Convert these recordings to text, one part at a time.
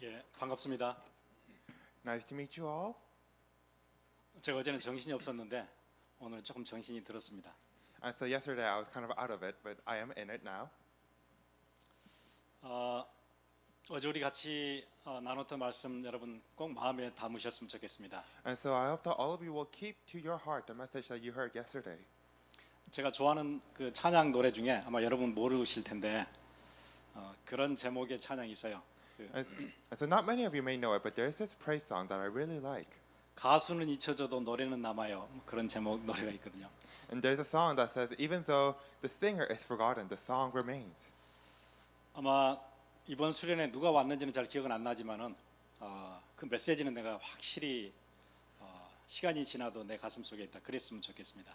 예, 반갑습니다. Nice to meet you all. 제가 어제는 정신이 없었는데 오늘은 조금 정신이 들었습니다. And so yesterday I was kind of out of it, but I am in it now. 어제 우리 같이 나눴던 말씀 여러분 꼭 마음에 담으셨으면 좋겠습니다. And so I hope that all of you will keep to your heart the message that you heard yesterday. 제가 좋아하는 그 찬양 노래 중에 아마 여러분 모르실 텐데 그런 제목의 찬양이 있어요. And so not many of you may know it, but there is this praise song that I really like. 가수는 잊혀져도 노래는 남아요. 그런 제목 노래가 있거든요. And there's a song that says, even though the singer is forgotten, the song remains. 아마 이번 수련회 누가 왔는지는 잘 기억은 안 나지만은 그 메시지는 내가 확실히 시간이 지나도 내 가슴 속에 있다. 그랬으면 좋겠습니다.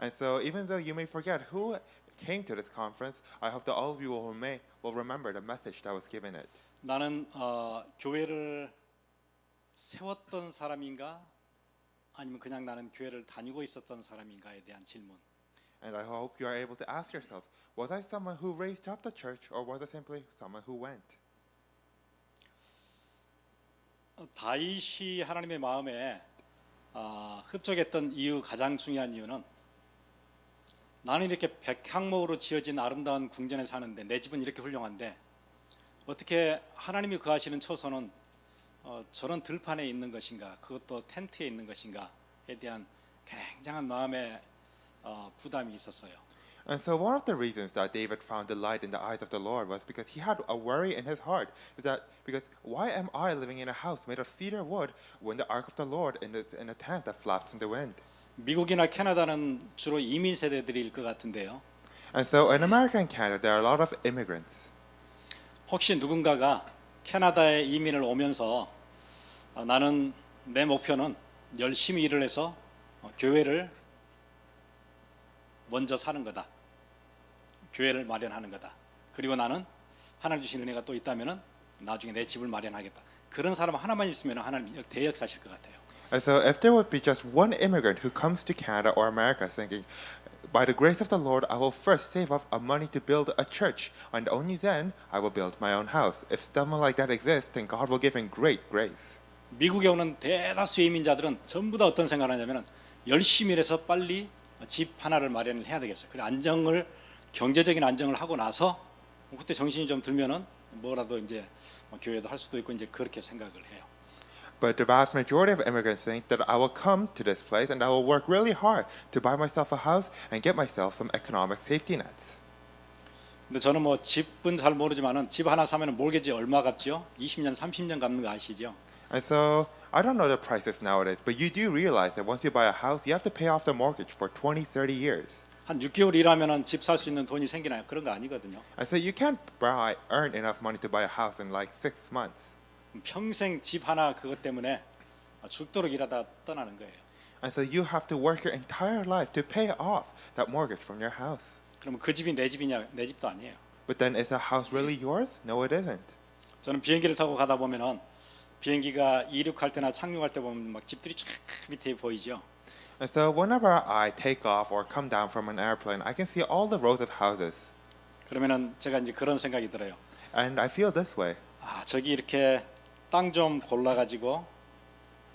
And so even though you may forget who came to this conference, I hope that all of you will remember the message that was given it. 나는 교회를 세웠던 사람인가 아니면 그냥 나는 교회를 다니고 있었던 사람인가에 대한 질문. And I hope you are able to ask yourselves, was I someone who raised up the church or was I simply someone who went? 다윗이 하나님의 마음에 흡족했던 이유 가장 중요한 이유는 나는 이렇게 백향목으로 지어진 아름다운 궁전에 사는데 내 집은 이렇게 훌륭한데 어떻게 하나님이 거하시는 처소는 저런 들판에 있는 것인가 그것도 텐트에 있는 것인가에 대한 굉장한 마음의 부담이 있었어요. And so one of the reasons that David found delight in the eyes of the Lord was because he had a worry in his heart. Is that because why am I living in a house made of cedar wood when the ark of the Lord is in a tent that flaps in the wind? 미국이나 캐나다는 주로 이민 세대들일 것 같은데요. And so in America and Canada there are a lot of immigrants. 혹시 누군가가 캐나다에 이민을 오면서 나는 내 목표는 열심히 일을 해서 교회를 먼저 사는 거다. 교회를 마련하는 거다. 그리고 나는 하나님 주신 은혜가 또 있다면은 나중에 내 집을 마련하겠다. 그런 사람 하나만 있으면 하나님 대역사실 것 같아요. And so if there would be just one immigrant who comes to Canada or America thinking, by the grace of the Lord, I will first save up money to build a church, and only then I will build my own house. If someone like that exists, then God will give him great grace. 미국에 오는 대다수 이민자들은 전부 다 어떤 생각을 하냐면은 열심히 일해서 빨리 집 하나를 마련을 해야 되겠어요. 그리고 경제적인 안정을 하고 나서 그때 정신이 좀 들면은 뭐라도 이제 교회도 할 수도 있고 이제 그렇게 생각을 해요. But the vast majority of immigrants think that I will come to this place and I will work really hard to buy myself a house and get myself some economic safety nets. 근데 저는 뭐 집은 잘 모르지만은 집 하나 사면은 몰개지 얼마 갚지요? 20년, 30년 갚는 거 아시죠? And so I don't know the prices nowadays, but you do realize that once you buy a house, you have to pay off the mortgage for 20, 30 years. 한 6개월 일하면은 집 살 수 있는 돈이 생기나요? 그런 거 아니거든요. And so you can't earn enough money to buy a house in like 6 months. 평생 집 하나 그것 때문에 죽도록 일하다 떠나는 거예요. And so you have to work your entire life to pay off that mortgage from your house. 그러면 그 집이 내 집이냐? 내 집도 아니에요. But then is a house really yours? No, it isn't. 저는 비행기를 타고 가다 보면은 비행기가 이륙할 때나 착륙할 때 보면 막 집들이 쫙 밑에 보이죠. And so whenever I take off or come down from an airplane, I can see all the rows of houses. 그러면은 제가 이제 그런 생각이 들어요. And I feel this way. 저기 이렇게 땅 좀 골라가지고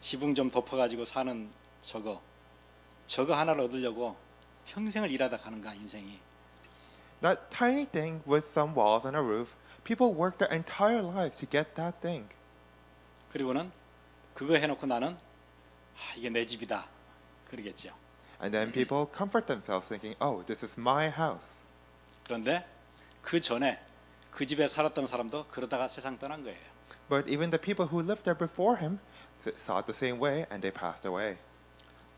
지붕 좀 덮어가지고 사는 저거 하나를 얻으려고 평생을 일하다 가는가 인생이. That tiny thing with some walls and a roof, people work their entire lives to get that thing. 그리고는 그거 해놓고 나는 이게 내 집이다 그러겠죠. And then people comfort themselves thinking, oh, this is my house. 그런데 그 전에 그 집에 살았던 사람도 그러다가 세상 떠난 거예요. But even the people who lived there before him saw it the same way and they passed away.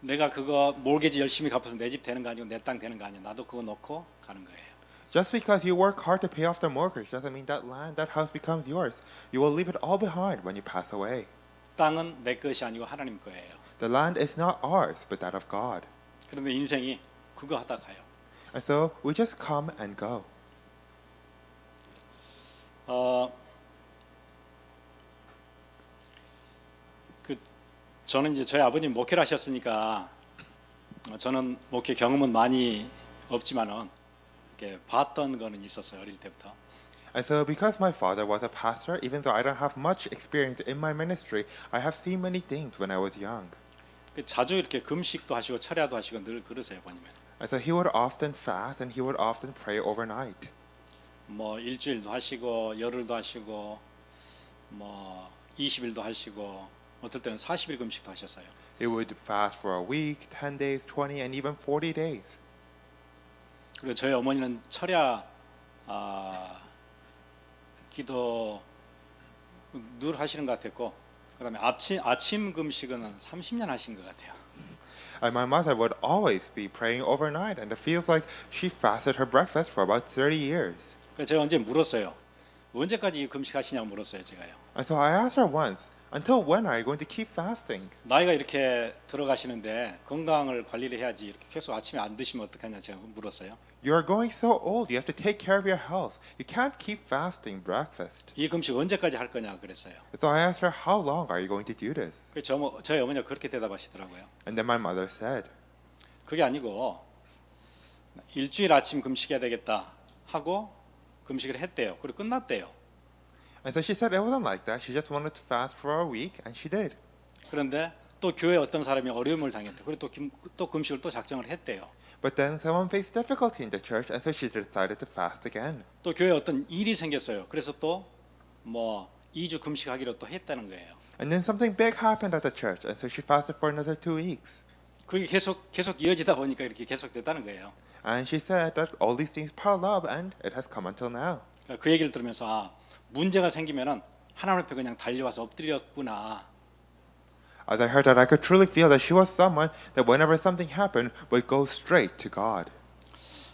내가 그거 몰개지 열심히 갚아서 내 집 되는 거 아니고 내 땅 되는 거 아니야. 나도 그거 놓고 가는 거예요. Just because you work hard to pay off the mortgage doesn't mean that land, that house becomes yours. You will leave it all behind when you pass away. 땅은 내 것이 아니고 하나님 거예요. The land is not ours, but that of God. 그런데 인생이 그거 하다 가요. And so we just come and go. 저는 이제 저희 아버님 목회를 하셨으니까 저는 목회 경험은 많이 없지만은 이렇게 봤던 거는 있었어요 어릴 때부터. And so, because my father was a pastor, even though I don't have much experience in my ministry, I have seen many things when I was young. 자주 이렇게 금식도 하시고 철야도 하시고 늘 그러세요 보니면. And so he would often fast and he would often pray overnight. 뭐 일주일도 하시고 열흘도 하시고 뭐 20일도 하시고 어떨 때는 40일 금식도 하셨어요. He would fast for a week, 10 days, 20, and even 40 days. 그리고 저희 어머니는 철야 기도 늘 하시는 것 같았고, 그다음에 아침 금식은 30년 하신 것 같아요. And my mother would always be praying overnight, and it feels like she fasted her breakfast for about 30 years. 그래서 제가 언제 물었어요. 언제까지 금식하시냐고 물었어요, 제가요. And so I asked her once, until when are you going to keep fasting? 나이가 이렇게 들어가시는데 건강을 관리를 해야지 이렇게 계속 아침에 안 드시면 어떡하냐 제가 물었어요. You are going so old, you have to take care of your health. You can't keep fasting breakfast. 이 금식 언제까지 할 거냐 그랬어요. So I asked her, how long are you going to do this? 그래서 저희 어머니가 그렇게 대답하시더라고요. And then my mother said, 그게 아니고 일주일 아침 금식해야 되겠다 하고 금식을 했대요. 그리고 끝났대요. and so she said it wasn't like that. She just wanted to fast for a week, and she did. 그런데 또 교회 어떤 사람이 어려움을 당했대. 그리고 또 금식을 또 작정을 했대요. But then someone faced difficulty in the church, and so she decided to fast again. 또 교회에 어떤 일이 생겼어요. 그래서 또 뭐 2주 금식하기로 또 했다는 거예요. And then something big happened at the church, and so she fasted for another 2 weeks. 그게 계속 이어지다 보니까 이렇게 계속 됐다는 거예요. And she said that all these things piled up, and it has come until now. 그 얘기를 들으면서 문제가 생기면은 하나님 앞에 그냥 달려와서 엎드렸구나. As I heard that, I could truly feel that she was someone that whenever something happened, would go straight to God.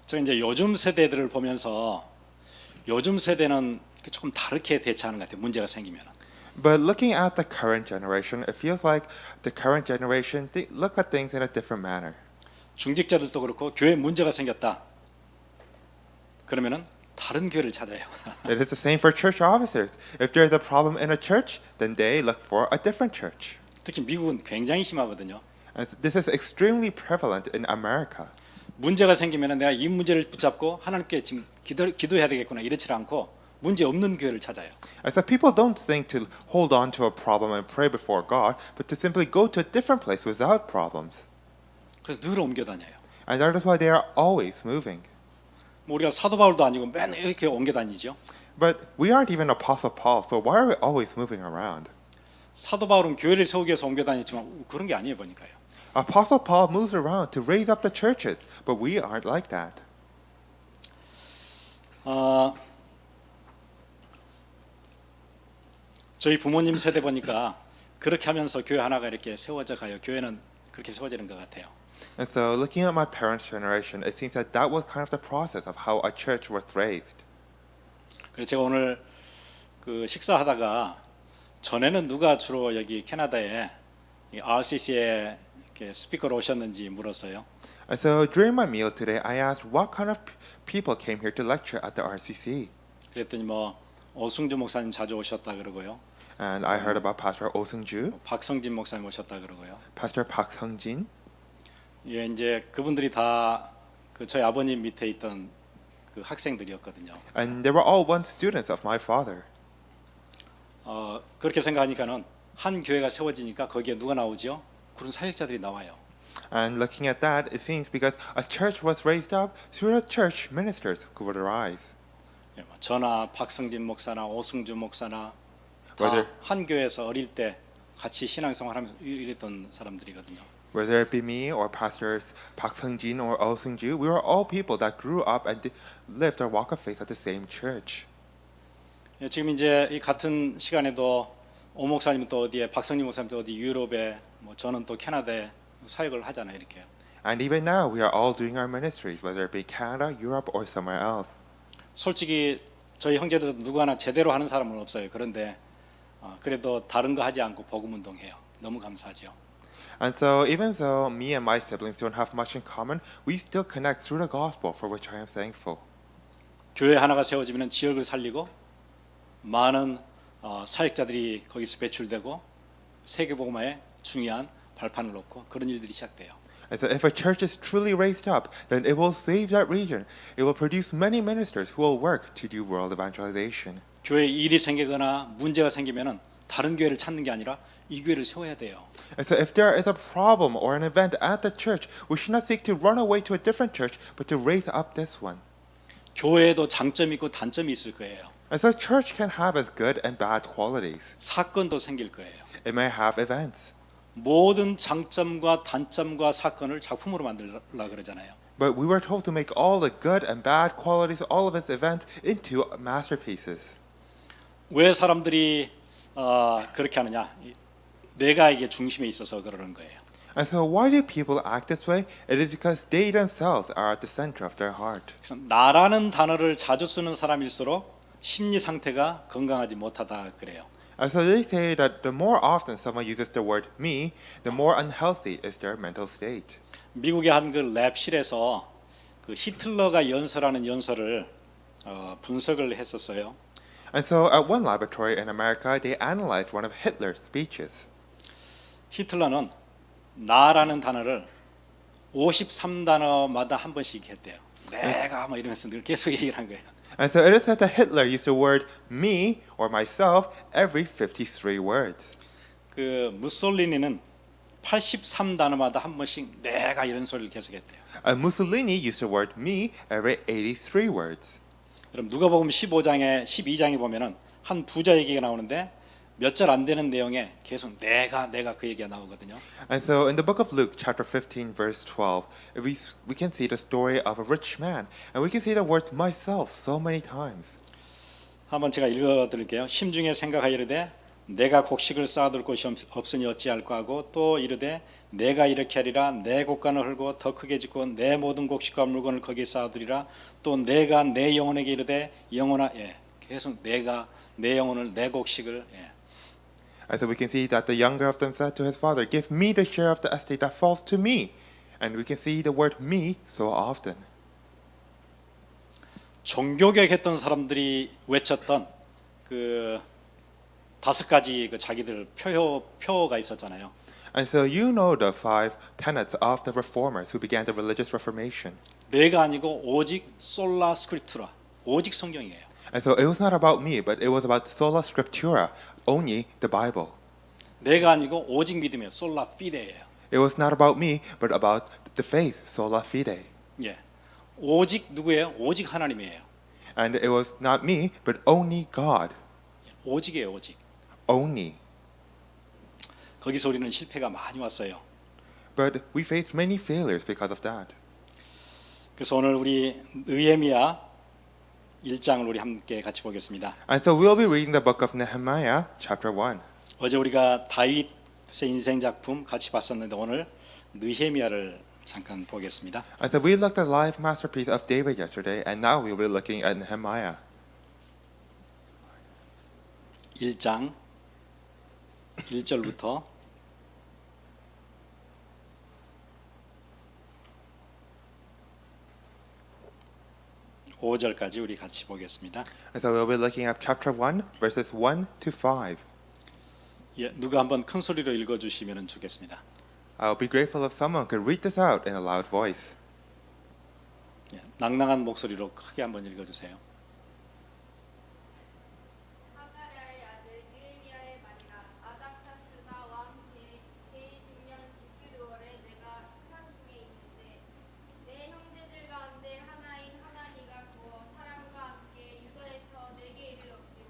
저 이제 요즘 세대들을 보면서 요즘 세대는 조금 다르게 대처하는 것 같아요. 문제가 생기면은. But looking at the current generation, it feels like the current generation look at things in a different manner. 중직자들도 그렇고 교회 문제가 생겼다. 그러면은 다른 교회를 찾아요. It is the same for church officers. If there is a problem in a church, then they look for a different church. 특히 미국은 굉장히 심하거든요. And this is extremely prevalent in America. 문제가 생기면은 내가 이 문제를 붙잡고 하나님께 지금 기도해야 되겠구나 이렇지 않고 문제 없는 교회를 찾아요. And so people don't think to hold on to a problem and pray before God, but to simply go to a different place without problems. 그래서 늘 옮겨 다녀요. And that is why they are always moving. 뭐 우리가 사도 바울도 아니고 맨날 이렇게 옮겨 다니죠. But we aren't even Apostle Paul, so why are we always moving around? 사도 바울은 교회를 세우기 위해서 옮겨 다녔지만 그런 게 아니에요 보니까요. Apostle Paul moves around to raise up the churches, but we aren't like that. 저희 부모님 세대 보니까 그렇게 하면서 교회 하나가 이렇게 세워져 가요. 교회는 그렇게 세워지는 것 같아요. And so looking at my parents' generation, it seems that that was kind of the process of how a church was raised. 그래서 제가 오늘 그 식사하다가 전에는 누가 주로 여기 캐나다에 RCC에 이렇게 스피커로 오셨는지 물었어요. And so during my meal today, I asked what kind of people came here to lecture at the RCC. 그랬더니 뭐 오승주 목사님 자주 오셨다 그러고요. And I heard about Pastor Oh Seung-ju, 박성진 목사님 오셨다 그러고요. Pastor Park Sung-jin. 예, 이제 그분들이 다 그 저희 아버님 밑에 있던 그 학생들이었거든요. And they were all once students of my father. 그렇게 생각하니까는 한 교회가 세워지니까 거기에 누가 나오죠? 그런 사역자들이 나와요. And looking at that, it seems because a church was raised up, through the church ministers who would arise. 예, 뭐 저나 박성진 목사나 오승주 목사나 다 맞아요. 한 교회에서 어릴 때 같이 신앙생활하면서 이랬던 사람들이거든요. Whether it be me or pastors Park Sung-jin or Oh Seung-ju, we were all people that grew up and lived our walk of faith at the same church. 예, 지금 이제 이 같은 시간에도 오 목사님은 또 어디에, 박성진 목사님도 어디 유럽에, 뭐 저는 또 캐나다에 사역을 하잖아요, 이렇게. And even now, we are all doing our ministries, whether it be Canada, Europe, or somewhere else. 솔직히 저희 형제들도 누구 하나 제대로 하는 사람은 없어요. 그런데 그래도 다른 거 하지 않고 복음 운동해요. 너무 감사하죠. And so, even though me and my siblings don't have much in common, we still connect through the gospel, for which I am thankful. 교회 하나가 세워지면 지역을 살리고 많은 사역자들이 거기서 배출되고 세계복음화에 중요한 발판을 놓고 그런 일들이 시작돼요. And so if a church is truly raised up, then it will save that region. It will produce many ministers who will work to do world evangelization. 교회에 일이 생기거나 문제가 생기면은 다른 교회를 찾는 게 아니라 이 교회를 세워야 돼요. And so if there is a problem or an event at the church, we should not seek to run away to a different church, but to raise up this one. 교회에도 장점이 있고 단점이 있을 거예요. And so church can have its good and bad qualities. 사건도 생길 거예요. It may have events. 모든 장점과 단점과 사건을 작품으로 만들라 그러잖아요. But we were told to make all the good and bad qualities, all of its events, into masterpieces. 왜 사람들이 그렇게 하느냐? 내가 이게 중심에 있어서 그러는 거예요. And so why do people act this way? It is because they themselves are at the center of their heart. 그래서 나라는 단어를 자주 쓰는 사람일수록 심리 상태가 건강하지 못하다 그래요. And so they say that the more often someone uses the word me, the more unhealthy is their mental state. 미국의 한 그 랩실에서 그 히틀러가 연설하는 연설을 분석을 했었어요. And so at one laboratory in America, they analyzed one of Hitler's speeches. 히틀러는 나라는 단어를 53단어마다 한 번씩 했대요. 내가 뭐 이러면서 늘 계속 얘기를 한 거예요. And so it is said that Hitler used the word me or myself every 53 words. 그 무솔리니는 83단어마다 한 번씩 내가 이런 소리를 계속했대요. And Mussolini used the word me every 83 words. 그럼 누가복음 12장에 보면은 한 부자 얘기가 나오는데 몇 절 안 되는 내용에 계속 내가 그 얘기가 나오거든요. And so in the book of Luke, chapter 15, verse 12, we can see the story of a rich man. And we can see the words myself so many times. 한번 제가 읽어드릴게요. 심중에 생각하이르되 내가 곡식을 쌓아둘 곳이 없으니 어찌할까 하고 또 이르되 내가 이렇게 하리라 내 곡간을 헐고 더 크게 짓고 내 모든 곡식과 물건을 거기에 쌓아두리라 또 내가 내 영혼에게 이르되 영혼아 계속 내가 내 영혼을 내 곡식을 And so we can see that the younger of them said to his father, give me the share of the estate that falls to me. And we can see the word me so often. 종교개혁했던 사람들이 외쳤던 그 5가지 그 자기들 표어가 있었잖아요. And so you know the 5 tenets of the reformers who began the religious reformation. 내가 아니고 오직 솔라 스크립투라 오직 성경이에요. And so it was not about me, but it was about sola scriptura, only the Bible. 내가 아니고 오직 믿음이에요. 솔라 피데예요. It was not about me, but about the faith, sola fide. 예, 오직 누구예요? 오직 하나님이에요. And it was not me, but only God. 오직이에요, 오직. Only. 거기서 우리는 실패가 많이 왔어요. But we faced many failures because of that. 그래서 오늘 우리 느헤미야 1장을 우리 함께 같이 보겠습니다. And so we'll be reading the book of Nehemiah, chapter 1. 어제 우리가 다윗의 인생 작품 같이 봤었는데 오늘 느헤미야를 잠깐 보겠습니다. And so we looked at the life masterpiece of David yesterday, and now we'll be looking at Nehemiah. 1장 1절부터 5절까지 우리 같이 보겠습니다. And so we'll be looking at chapter 1, verses 1 to 5. 예, 누가 한번 큰 소리로 읽어 주시면 좋겠습니다. I'll be grateful if someone could read this out in a loud voice. 예, 낭낭한 목소리로 크게 한번 읽어 주세요. 하가랴의 아들 느헤미야의 말이라 아닥사스다 왕 제20년 기스루월에 내가 수산 중에 있는데 내 형제들 가운데 하나인 하나니가 구워 사람과 함께 유다에서 내게 이르렀기로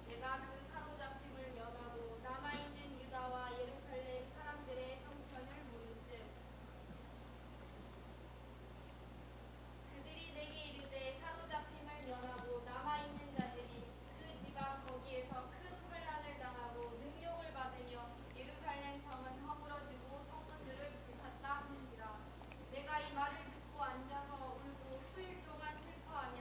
내가 그 사로잡힘을 면하고 남아있는 유다와 예루살렘 사람들의 형편을 물은즉 그들이 내게 이르되 사로잡힘을 면하고 남아있는 자들이 그 지방 거기에서 큰 환난을 당하고 능욕을 받으며 예루살렘 성은 허물어지고 성문들을 불탔다 하는지라 내가 이 말을 듣고 앉아서 울고 수일 동안 슬퍼하며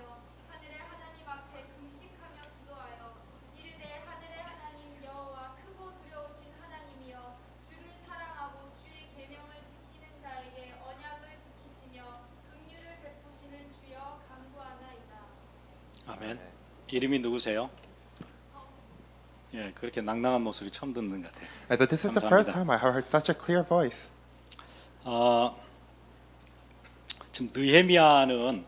하늘의 하나님 앞에 금식하며 기도하여 이르되 하늘의 하나님 여호와 크고 두려우신 하나님이여 주를 사랑하고 주의 계명을 지키는 자에게 언약을 지키시며 긍휼을 베푸시는 주여 간구하나이다. 아멘. 이름이 누구세요? 예, 그렇게 낭낭한 목소리 처음 듣는 것 같아요. And so this is the 감사합니다. first time I heard such a clear voice. 지금 느헤미야는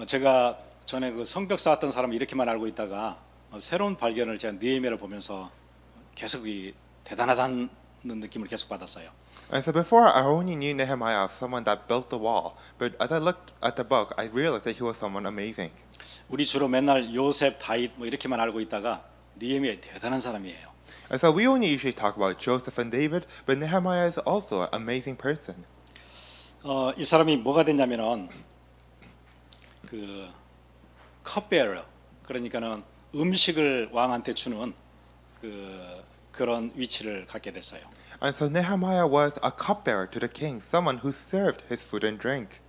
제가 전에 그 성벽 쌓았던 사람을 이렇게만 알고 있다가 새로운 발견을 제가 느헤미야를 보면서 계속 이 대단하다는 느낌을 계속 받았어요. And so before I only knew Nehemiah as someone that built the wall, but as I looked at the book, I realized that he was someone amazing. 우리 주로 맨날 요셉, 다윗 뭐 이렇게만 알고 있다가 느헤미야 대단한 사람이에요. And so we only usually talk about Joseph and David, but Nehemiah is also an amazing person. 이 사람이 뭐가 됐냐면은 그 컵베러, 그러니까는 음식을 왕한테 주는 그런 위치를 갖게 됐어요. And so Nehemiah was a cupbearer to the king, someone who served his food and drink.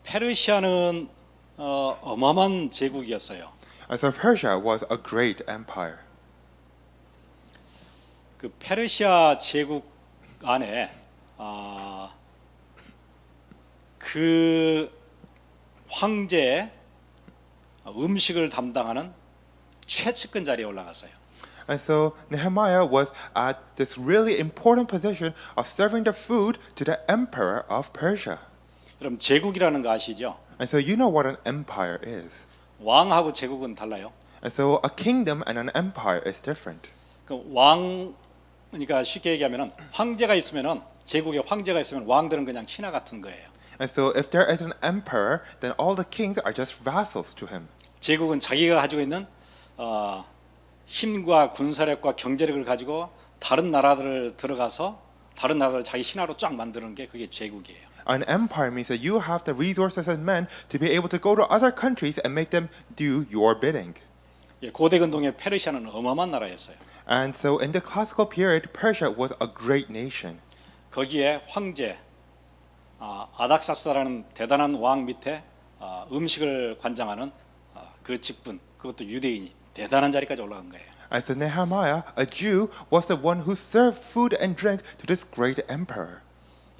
페르시아는 어마어마한 제국이었어요. And so Persia was a great empire. 그 페르시아 제국 안에 그 황제의 음식을 담당하는 최측근 자리에 올라갔어요. And so Nehemiah was at this really important position of serving the food to the emperor of Persia. 그럼 제국이라는 거 아시죠? And so you know what an empire is. 왕하고 제국은 달라요. And so a kingdom and an empire is different. 그러니까 쉽게 얘기하면은 황제가 있으면은 제국에 황제가 있으면 왕들은 그냥 신하 같은 거예요. And so if there is an emperor, then all the kings are just vassals to him. 제국은 자기가 가지고 있는 힘과 군사력과 경제력을 가지고 다른 나라들을 들어가서 다른 나라를 자기 신하로 쫙 만드는 게 그게 제국이에요. An empire means that you have the resources and men to be able to go to other countries and make them do your bidding. 고대 근동의 페르시아는 어마어마한 나라였어요. And so in the classical period, Persia was a great nation. 거기에 황제 아닥사스라는 대단한 왕 밑에 음식을 관장하는 그 직분, 그것도 유대인이 대단한 자리까지 올라간 거예요. And so Nehemiah, a Jew, was the one who served food and drink to this great emperor.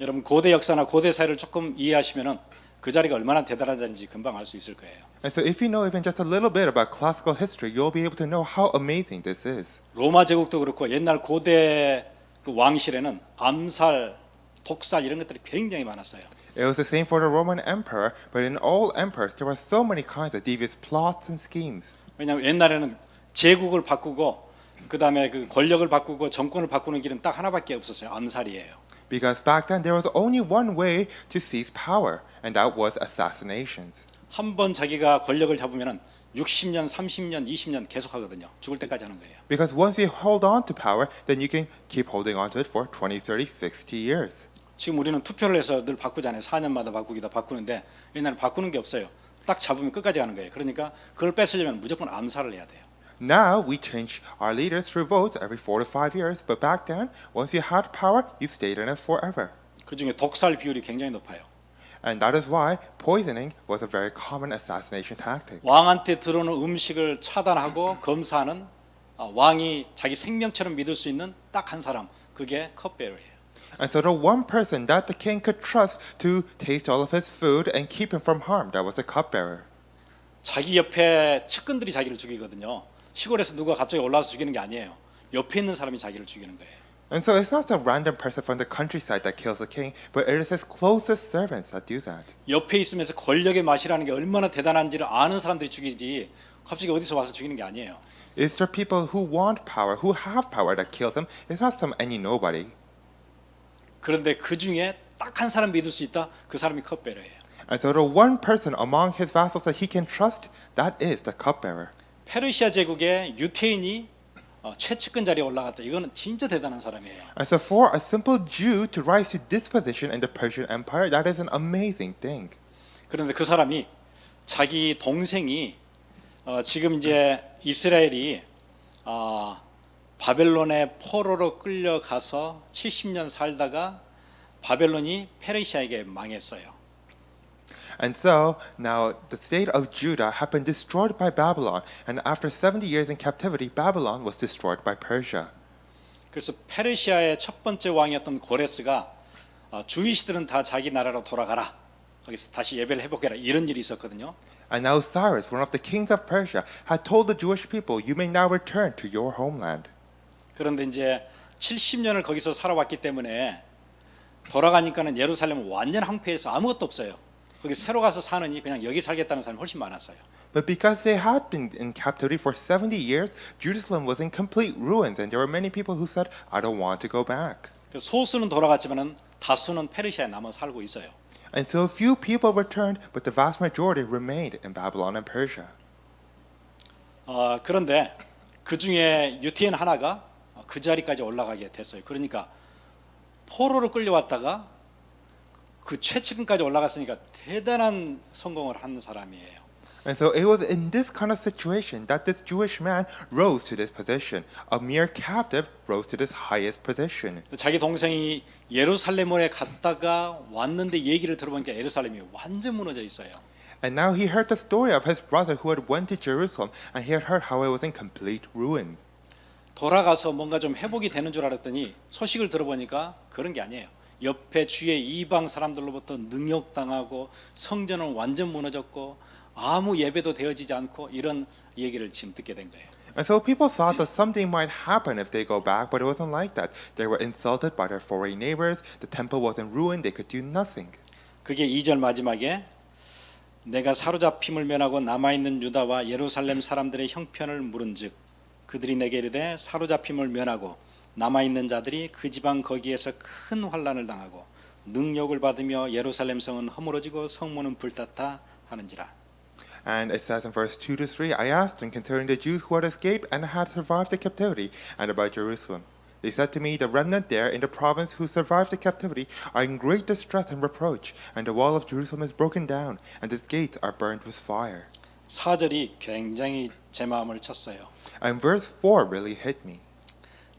여러분 고대 역사나 고대 사회를 조금 이해하시면은 그 자리가 얼마나 대단한 자리인지 금방 알 수 있을 거예요. And so if you know even just a little bit about classical history, you'll be able to know how amazing this is. 로마 제국도 그렇고 옛날 고대 그 왕실에는 암살, 독살 이런 것들이 굉장히 많았어요. It was the same for the Roman emperor, but in all empires there were so many kinds of devious plots and schemes. 왜냐하면 옛날에는 제국을 바꾸고 그 다음에 그 권력을 바꾸고 정권을 바꾸는 길은 딱 하나밖에 없었어요. 암살이에요. Because back then there was only one way to seize power, and that was assassinations. 한 번 자기가 권력을 잡으면은 60년, 30년, 20년 계속 하거든요. 죽을 때까지 하는 거예요. Because once you hold on to power, then you can keep holding on to it for 20, 30, 60 years. 지금 우리는 투표를 해서 늘 바꾸잖아요. 4년마다 바꾸는데 옛날에 바꾸는 게 없어요. 딱 잡으면 끝까지 가는 거예요. 그러니까 그걸 뺏으려면 무조건 암살을 해야 돼요. Now we change our leaders through votes every 4 to 5 years, but back then, once you had power, you stayed in it forever. 그 중에 독살 비율이 굉장히 높아요. And that is why poisoning was a very common assassination tactic. 왕한테 들어오는 음식을 차단하고 검사하는 왕이 자기 생명처럼 믿을 수 있는 딱 한 사람, 그게 컵베어예요. And so the one person that the king could trust to taste all of his food and keep him from harm, that was the cupbearer. 자기 옆에 측근들이 자기를 죽이거든요. 시골에서 누가 갑자기 올라와서 죽이는 게 아니에요. 옆에 있는 사람이 자기를 죽이는 거예요. And so it's not some random person from the countryside that kills the king, but it is his closest servants that do that. 옆에 있으면서 권력의 맛이라는 게 얼마나 대단한지를 아는 사람들이 죽이지 갑자기 어디서 와서 죽이는 게 아니에요. It's the people who want power, who have power that kills them. It's not some any nobody. 그런데 그 중에 딱 한 사람 믿을 수 있다. 그 사람이 컵베어예요. And so the one person among his vassals that he can trust, that is the cupbearer. 페르시아 제국의 유태인이 최측근 자리에 올라갔다. 이거는 진짜 대단한 사람이에요. And so for a simple Jew to rise to this position in the Persian Empire, that is an amazing thing. 그런데 그 사람이 자기 동생이 지금 이제 이스라엘이 바벨론의 포로로 끌려가서 70년 살다가 바벨론이 페르시아에게 망했어요. And so now the state of Judah had been destroyed by Babylon, and after 70 years in captivity, Babylon was destroyed by Persia. 그래서 페르시아의 첫 번째 왕이었던 고레스가 주이시들은 다 자기 나라로 돌아가라. 거기서 다시 예배를 회복해라. 이런 일이 있었거든요. And now Cyrus, one of the kings of Persia, had told the Jewish people, "You may now return to your homeland." 그런데 이제 70년을 거기서 살아왔기 때문에 돌아가니까는 예루살렘은 완전 황폐해서 아무것도 없어요. 거기 새로 가서 사느니 그냥 여기 살겠다는 사람이 훨씬 많았어요. But because they had been in captivity for 70 years, Jerusalem was in complete ruins, and there were many people who said, I don't want to go back. 소수는 돌아갔지만은 다수는 페르시아에 남아 살고 있어요. And so few people returned, but the vast majority remained in Babylon and Persia. 그런데 그 중에 유태인 하나가 그 자리까지 올라가게 됐어요. 그러니까 포로로 끌려왔다가 그 최측근까지 올라갔으니까 대단한 성공을 한 사람이에요. And so it was in this kind of situation that this Jewish man rose to this position. A mere captive rose to this highest position. 자기 동생이 예루살렘에 갔다가 왔는데 얘기를 들어보니까 예루살렘이 완전 무너져 있어요. And now he heard the story of his brother who had went to Jerusalem, and he had heard how it was in complete ruins. 돌아가서 뭔가 좀 회복이 되는 줄 알았더니 소식을 들어보니까 그런 게 아니에요. 옆에 주위의 이방 사람들로부터 능욕당하고 성전은 완전 무너졌고 아무 예배도 되어지지 않고 이런 얘기를 지금 듣게 된 거예요. And so people thought that something might happen if they go back, but it wasn't like that. They were insulted by their foreign neighbors. The temple was in ruin. They could do nothing. 그게 2절 마지막에 내가 사로잡힘을 면하고 남아있는 유다와 예루살렘 사람들의 형편을 물은즉 그들이 내게 이르되 사로잡힘을 면하고 남아있는 자들이 그 지방 거기에서 큰 환난을 당하고 능욕을 받으며 예루살렘 성은 허물어지고 성문은 불탔다 하는지라. And it says in verse 2 to 3, I asked them concerning the Jews who had escaped and had survived the captivity, and about Jerusalem. They said to me, the remnant there in the province who survived the captivity are in great distress and reproach, and the wall of Jerusalem is broken down, and its gates are burned with fire. 4절이 굉장히 제 마음을 쳤어요. And verse 4 really hit me.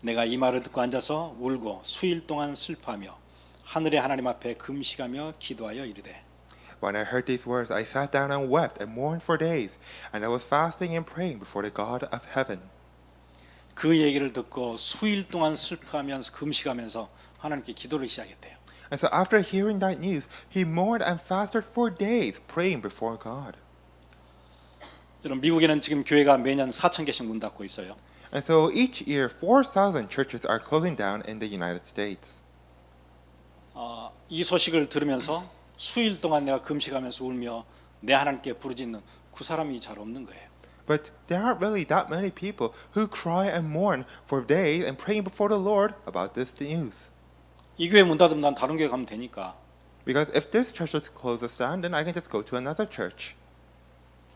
내가 이 말을 듣고 앉아서 울고 수일 동안 슬퍼하며 하늘의 하나님 앞에 금식하며 기도하여 이르되 When I heard these words, I sat down and wept and mourned for days, and I was fasting and praying before the God of heaven. 그 얘기를 듣고 수일 동안 슬퍼하면서 금식하면서 하나님께 기도를 시작했대요. And so after hearing that news, he mourned and fasted for days, praying before God. 여러분 미국에는 지금 교회가 매년 4,000개씩 문 닫고 있어요. And so each year, 4,000 churches are closing down in the United States. 이 소식을 들으면서 수일 동안 내가 금식하면서 울며 내 하나님께 부르짖는 그 사람이 잘 없는 거예요. But there aren't really that many people who cry and mourn for days and praying before the Lord about this news. 이 교회 문 닫으면 난 다른 교회 가면 되니까. Because if this church is closed down, then I can just go to another church.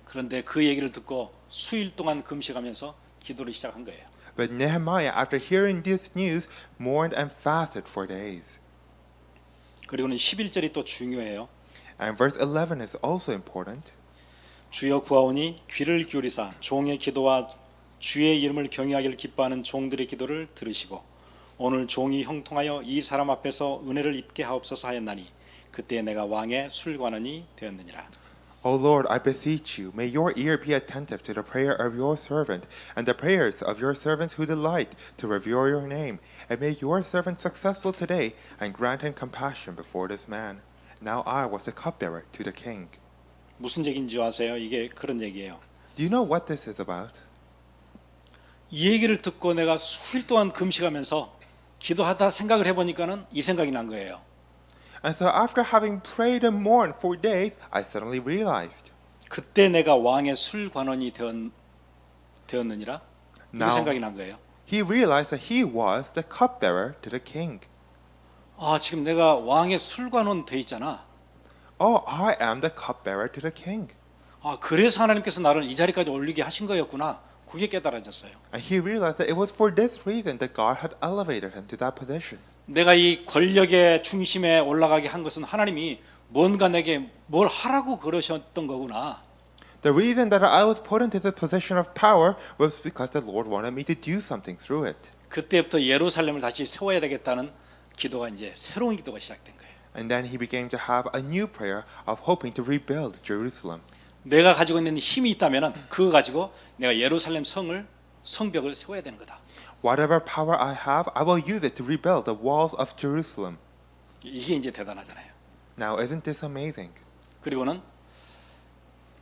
그런데 그 얘기를 듣고 수일 동안 금식하면서 기도를 시작한 거예요. But Nehemiah, after hearing this news, mourned and fasted for days. 그리고는 11절이 또 중요해요. And verse 11 is also important. 주여 구하오니 귀를 기울이사 종의 기도와 주의 이름을 경외하기를 기뻐하는 종들의 기도를 들으시고 오늘 종이 형통하여 이 사람 앞에서 은혜를 입게 하옵소서 하였나니 그때 내가 왕의 술관원이 되었느니라. O Lord, I beseech you, may your ear be attentive to the prayer of your servant and the prayers of your servants who delight to revere your name, and make your servant successful today and grant him compassion before this man. Now I was the cupbearer to the king. 무슨 얘기인지 아세요? 이게 그런 얘기예요. Do you know what this is about? 이 얘기를 듣고 내가 수일 동안 금식하면서 기도하다 생각을 해보니까는 이 생각이 난 거예요. And so after having prayed and mourned for days, I suddenly realized. 그때 내가 왕의 술관원이 되었느니라. 이 Now- 생각이 난 거예요. He realized that he was the cupbearer to the king. 지금 내가 왕의 술관원 돼 있잖아. Oh, I am the cupbearer to the king. 그래서 하나님께서 나를 이 자리까지 올리게 하신 거였구나. 그게 깨달아졌어요. And he realized that it was for this reason that God had elevated him to that position. 내가 이 권력의 중심에 올라가게 한 것은 하나님이 뭔가 내게 뭘 하라고 그러셨던 거구나. The reason that I was put into this position of power was because the Lord wanted me to do something through it. 그때부터 예루살렘을 다시 세워야 되겠다는 기도가 이제 새로운 기도가 시작된 거예요. And then he began to have a new prayer of hoping to rebuild Jerusalem. 내가 가지고 있는 힘이 있다면은 그거 가지고 내가 예루살렘 성벽을 세워야 되는 거다. Whatever power I have, I will use it to rebuild the walls of Jerusalem. 이게 이제 대단하잖아요. Now, isn't this amazing? 그리고는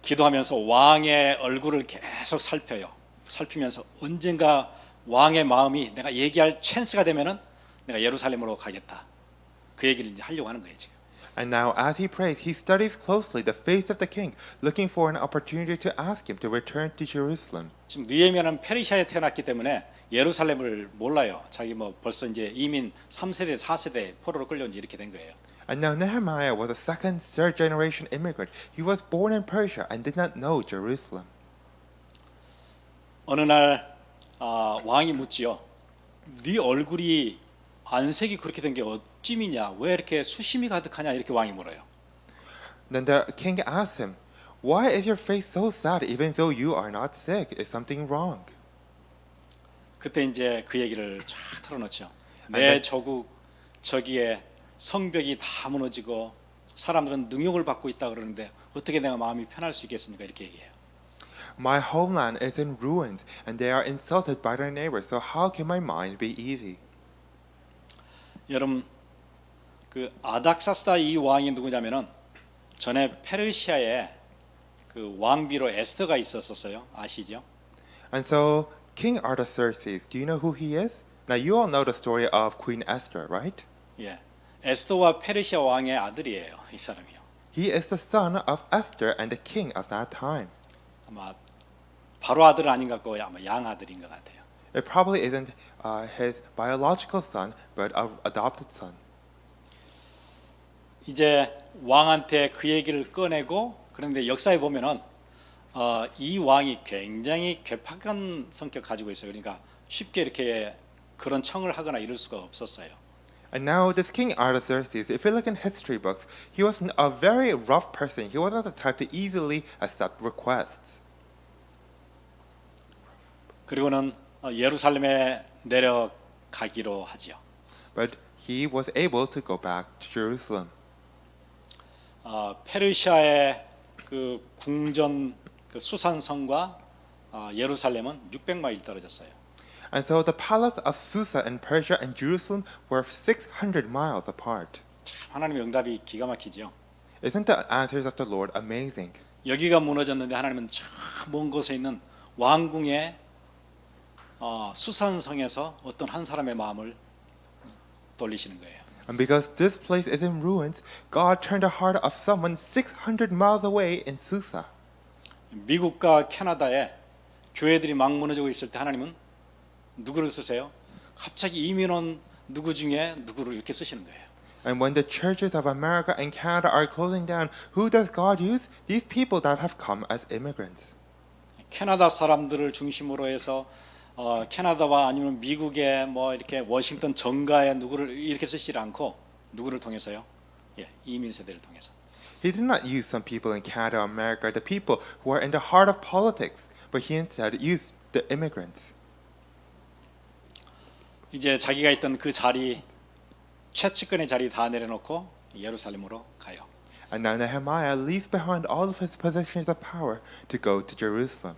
기도하면서 왕의 얼굴을 계속 살펴요. 살피면서 언젠가 왕의 마음이 내가 얘기할 찬스가 되면은 내가 예루살렘으로 가겠다. 그 그 얘기를 이제 하려고 하는 거예요 지금. And now, as he prays, he studies closely the face of the king, looking for an opportunity to ask him to return to Jerusalem. 지금 느헤미야는 페르시아에 태어났기 때문에 예루살렘을 몰라요. 자기 뭐 벌써 이제 이민 3세대, 4세대 포로로 끌려온 지 이렇게 된 거예요. And now Nehemiah was a second, third generation immigrant. He was born in Persia and did not know Jerusalem. 어느 날 왕이 묻지요. 네 얼굴이 안색이 그렇게 된 게 어찌미냐? 왜 이렇게 수심이 가득하냐? 이렇게 왕이 물어요. Then the king asked him, "Why is your face so sad even though you are not sick? Is something wrong?" 그때 이제 그 얘기를 쫙 털어놓죠. 내 조국 저기에 성벽이 다 무너지고 사람들은 능욕을 받고 있다 그러는데 어떻게 내가 마음이 편할 수 있겠습니까? 이렇게 얘기해요. My homeland is in ruins and they are insulted by their neighbors, so how can my mind be easy? 여러분 그 아닥사스다 이 왕이 누구냐면은 전에 페르시아에 그 왕비로 에스더가 있었어요. 아시죠? And so King Artaxerxes, do you know who he is? Now you all know the story of Queen Esther, right? 예. 에스더와 페르시아 왕의 아들이에요. 이 사람이요. He is the son of Esther and the king of that time. 아마 바로 아들은 아닌 것 같고 아마 양 아들인 것 같아요. It probably isn't his biological son, but an adopted son. 이제 왕한테 그 얘기를 꺼내고 그런데 역사에 보면은 이 왕이 굉장히 괴팍한 성격 가지고 있어요. 그러니까 쉽게 이렇게 그런 청을 하거나 이럴 수가 없었어요. And now this King Artaxerxes, if you look in history books, he was a very rough person. He wasn't the type to easily accept requests. 그리고는 예루살렘에 내려가기로 하지요. But he was able to go back to Jerusalem. 페르시아의 그 궁전 그 수산성과 예루살렘은 600마일 떨어졌어요. And so the palace of Susa in Persia and Jerusalem were 600 miles apart. 참 하나님의 응답이 기가 막히죠. Isn't the answers of the Lord amazing? 여기가 무너졌는데 하나님은 저 먼 곳에 있는 왕궁의 수산성에서 어떤 한 사람의 마음을 돌리시는 거예요. And because this place is in ruins, God turned the heart of someone 600 miles away in Susa. 미국과 캐나다에 교회들이 막 무너지고 있을 때 하나님은 누구를 쓰세요? 갑자기 이민 온 누구 중에 누구를 이렇게 쓰시는 거예요. And when the churches of America and Canada are closing down, who does God use? These people that have come as immigrants. 캐나다 사람들을 중심으로 해서 캐나다와 아니면 미국의 뭐 이렇게 워싱턴 정가에 누구를 이렇게 쓰시지 않고 누구를 통해서요? 예, 이민 세대를 통해서. He did not use some people in Canada or America, the people who are in the heart of politics, but he instead used the immigrants. 이제 자기가 있던 그 자리 최측근의 자리 다 내려놓고 예루살렘으로 가요. And now Nehemiah leaves behind all of his positions of power to go to Jerusalem.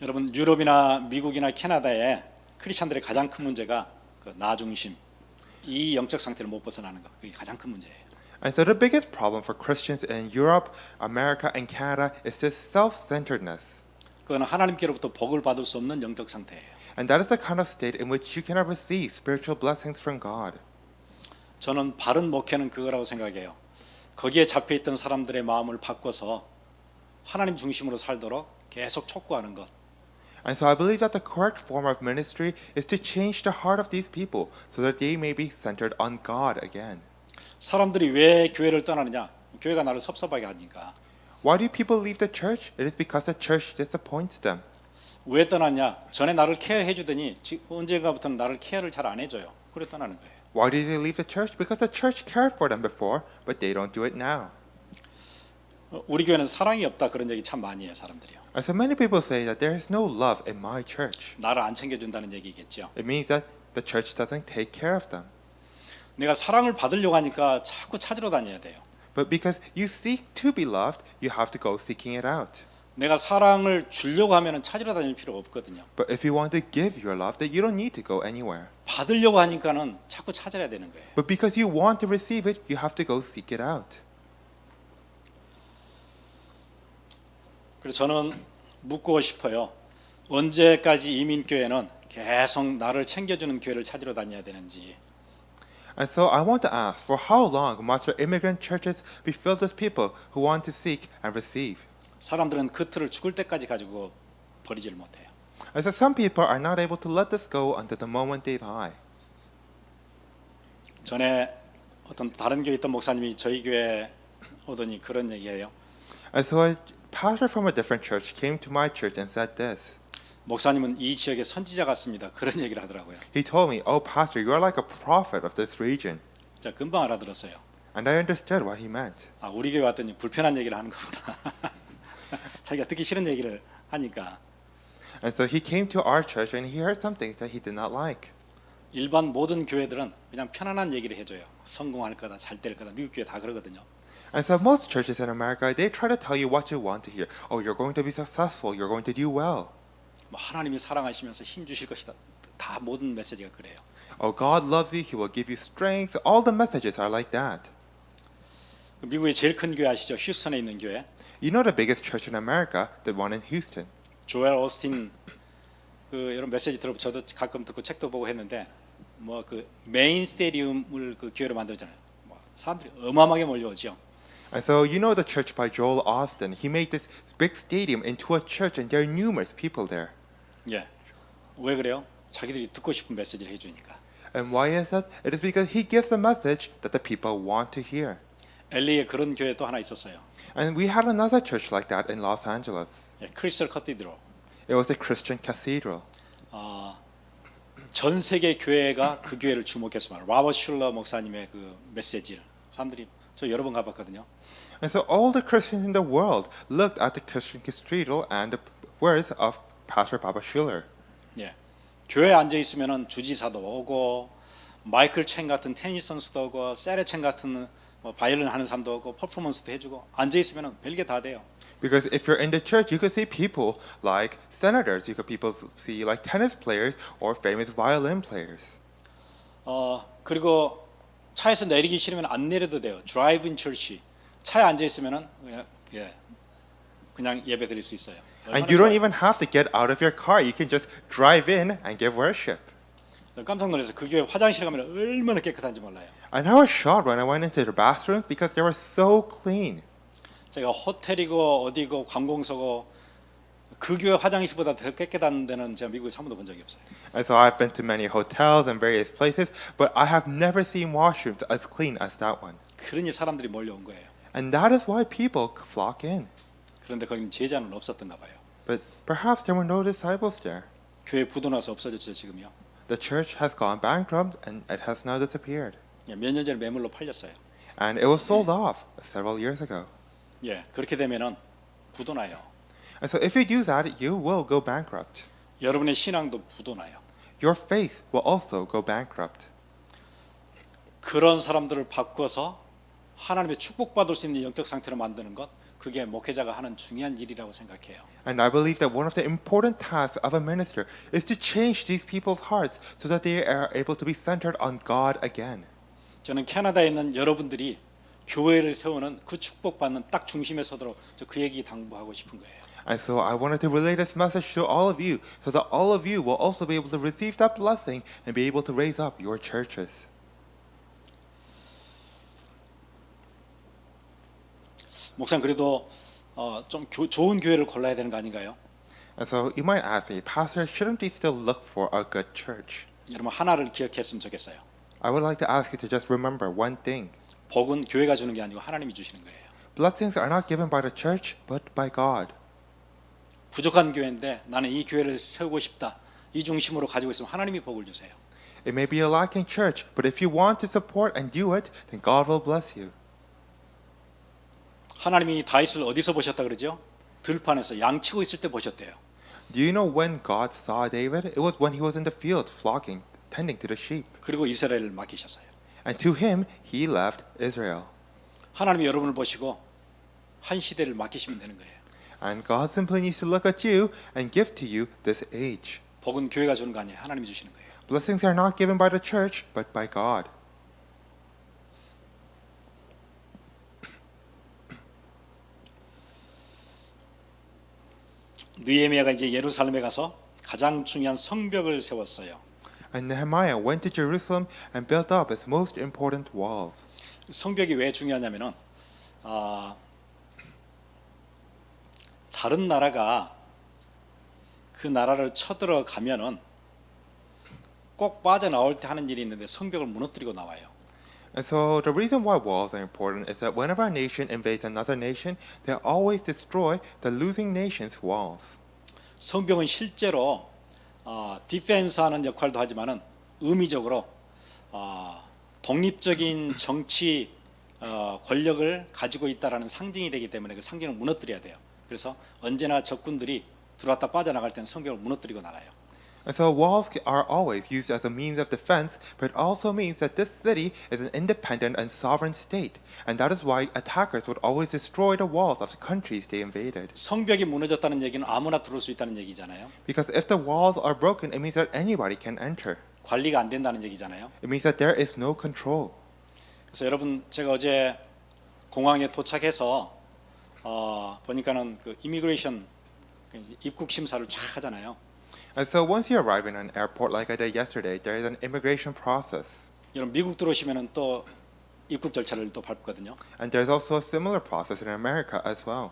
여러분 유럽이나 미국이나 캐나다에 크리스천들의 가장 큰 문제가 그 나 중심, 이 영적 상태를 못 벗어나는 거, 그게 가장 큰 문제예요. And so the biggest problem for Christians in Europe, America, and Canada is this self-centeredness. 그건 하나님께로부터 복을 받을 수 없는 영적 상태예요. And that is the kind of state in which you cannot receive spiritual blessings from God. 저는 바른 목회는 그거라고 생각해요. 거기에 잡혀 있던 사람들의 마음을 바꿔서 하나님 중심으로 살도록 계속 촉구하는 것. And so I believe that the correct form of ministry is to change the heart of these people so that they may be centered on God again. 사람들이 왜 교회를 떠나느냐? 교회가 나를 섭섭하게 하니까. Why do people leave the church? It is because the church disappoints them. 왜 떠났냐? 전에 나를 케어해 주더니 언젠가부터는 나를 케어를 잘 안 해줘요. 그래 떠나는 거예요. Why did they leave the church? Because the church cared for them before, but they don't do it now. 우리 교회는 사랑이 없다 그런 얘기 참 많이 해요 사람들이요. And so many people say that there is no love in my church. 나를 안 챙겨준다는 얘기겠죠. It means that the church doesn't take care of them. 내가 사랑을 받으려고 하니까 자꾸 찾으러 다녀야 돼요. But because you seek to be loved, you have to go seeking it out. 내가 사랑을 주려고 하면 찾으러 다닐 필요가 없거든요. But if you want to give your love, then you don't need to go anywhere. 받으려고 하니까는 자꾸 찾아야 되는 거예요. But because you want to receive it, you have to go seek it out. 그래서 저는 묻고 싶어요. 언제까지 이민교회는 계속 나를 챙겨주는 교회를 찾으러 다녀야 되는지. And so I want to ask, for how long must our immigrant churches be filled with people who want to seek and receive? 사람들은 그 틀을 죽을 때까지 가지고 버리지를 못해요. And so some people are not able to let this go until the moment they die. 전에 어떤 다른 교회 있던 목사님이 저희 교회 오더니 그런 얘기해요. And so a pastor from a different church came to my church and said this. 목사님은 이 지역의 선지자 같습니다. 그런 얘기를 하더라고요. He told me, "Oh, pastor, you are like a prophet of this region." 제가 금방 알아들었어요. And I understood what he meant. 아, 우리 교회 왔더니 불편한 얘기를 하는 거구나. 자기가 듣기 싫은 얘기를 하니까. And so he came to our church and he heard some things that he did not like. 일반 모든 교회들은 그냥 편안한 얘기를 해줘요. 성공할 거다, 잘 될 거다. 미국 교회 다 그러거든요. And so most churches in America, they try to tell you what you want to hear. Oh, you're going to be successful. You're going to do well. 뭐 하나님이 사랑하시면서 힘 주실 것이다. 다 모든 메시지가 그래요. Oh, God loves you. He will give you strength. All the messages are like that. 미국의 제일 큰 교회 아시죠? 휴스턴에 있는 교회. You know the biggest church in America, the one in Houston. 조엘 오스틴 그 이런 메시지 들어 저도 가끔 듣고 책도 보고 했는데 뭐 그 메인 스테디움을 그 교회로 만들잖아요. 뭐 사람들이 어마어마하게 몰려오죠. And so you know the church by Joel Austin. He made this big stadium into a church and there are numerous people there. 예. 왜 그래요? 자기들이 듣고 싶은 메시지를 해주니까. And why is that? It is because he gives a message that the people want to hear. LA에 그런 교회 또 하나 있었어요. And we had another church like that in Los Angeles. 예, 크리스털 커티드로. It was a Christian cathedral. 전 세계 교회가 그 교회를 주목했습니다. 로버트 슐러 목사님의 그 메시지를 사람들이 저 여러 번 가봤거든요. And so all the Christians in the world looked at the Christian cathedral and the words of Pastor Baba Schuller. 예, 교회에 앉아 있으면은 주지사도 오고 마이클 첸 같은 테니스 선수도 오고 세레 첸 같은 뭐 바이올린 하는 사람도 오고 퍼포먼스도 해주고 앉아 있으면은 별게 다 돼요. Because if you're in the church, you could see people like senators, you could people see like tennis players or famous violin players. 그리고 차에서 내리기 싫으면 안 내려도 돼요. 드라이브인 철시. 차에 앉아 있으면은 그냥 예배 드릴 수 있어요. And you don't even have to get out of your car. You can just drive in and give worship. 깜짝 놀라서 그 교회 화장실 가면 얼마나 깨끗한지 몰라요. And I was shocked when I went into the bathrooms because they were so clean. 제가 호텔이고 어디고 관공서고 그 교회 화장실보다 더 깨끗한 데는 제가 미국에서 한 번도 본 적이 없어요. And so I've been to many hotels and various places, but I have never seen washrooms as clean as that one. 그러니 사람들이 몰려온 거예요. And that is why people flock in. 그런데 거기는 제자는 없었던가 봐요. But perhaps there were no disciples there. 교회 부도 나서 없어졌죠 지금요. The church has gone bankrupt and it has now disappeared. 몇 년 전에 매물로 팔렸어요. And it was sold off several years ago. 예, 그렇게 되면은 부도 나요. And so if you do that, you will go bankrupt. 여러분의 신앙도 부도 나요. Your faith will also go bankrupt. 그런 사람들을 바꿔서 하나님의 축복받을 수 있는 영적 상태로 만드는 것, 그게 목회자가 하는 중요한 일이라고 생각해요. And I believe that one of the important tasks of a minister is to change these people's hearts so that they are able to be centered on God again. 저는 캐나다에 있는 여러분들이 교회를 세우는 그 축복받는 딱 중심에 서도록 저 그 얘기 당부하고 싶은 거예요. And so I wanted to relay this message to all of you so that all of you will also be able to receive that blessing and be able to raise up your churches. 목사님 그래도 좀 좋은 교회를 골라야 되는 거 아닌가요? And so you might ask me, Pastor, shouldn't we still look for a good church? 여러분 하나를 기억했으면 좋겠어요. I would like to ask you to just remember one thing. 복은 교회가 주는 게 아니고 하나님이 주시는 거예요. Blessings are not given by the church, but by God. 부족한 교회인데 나는 이 교회를 세우고 싶다. 이 중심으로 가지고 있으면 하나님이 복을 주세요. It may be a lacking church, but if you want to support and do it, then God will bless you. 하나님이 다윗을 어디서 보셨다 그러죠? 들판에서 양치고 있을 때 보셨대요. Do you know when God saw David? It was when he was in the field flocking, tending to the sheep. 그리고 이스라엘을 맡기셨어요. And to him, he left Israel. 하나님이 여러분을 보시고 한 시대를 맡기시면 되는 거예요. And God simply needs to look at you and give to you this age. 복은 교회가 주는 거 아니에요. 하나님이 주시는 거예요. Blessings are not given by the church, but by God. 느헤미야가 이제 예루살렘에 가서 가장 중요한 성벽을 세웠어요. And Nehemiah went to Jerusalem and built up its most important walls. 성벽이 왜 중요하냐면은 다른 나라가 그 나라를 쳐들어가면은 꼭 빠져나올 때 하는 일이 있는데 성벽을 무너뜨리고 나와요. And so the reason why walls are important is that whenever a nation invades another nation, they always destroy the losing nation's walls. 성벽은 실제로 디펜스하는 역할도 하지만은 의미적으로 독립적인 정치 권력을 가지고 있다라는 상징이 되기 때문에 그 상징을 무너뜨려야 돼요. 그래서 언제나 적군들이 들어왔다 빠져나갈 때는 성벽을 무너뜨리고 나가요. And so walls are always used as a means of defense, but it also means that this city is an independent and sovereign state. And that is why attackers would always destroy the walls of the countries they invaded. 성벽이 무너졌다는 얘기는 아무나 들어올 수 있다는 얘기잖아요. Because if the walls are broken, it means that anybody can enter. 관리가 안 된다는 얘기잖아요. It means that there is no control. 그래서 여러분 제가 어제 공항에 도착해서 보니까는 그 이미그레이션 입국 심사를 쫙 하잖아요. And so once you arrive in an airport like I did yesterday, there is an immigration process. 여러분 미국 들어오시면은 또 입국 절차를 또 밟거든요. And there's also a similar process in America as well.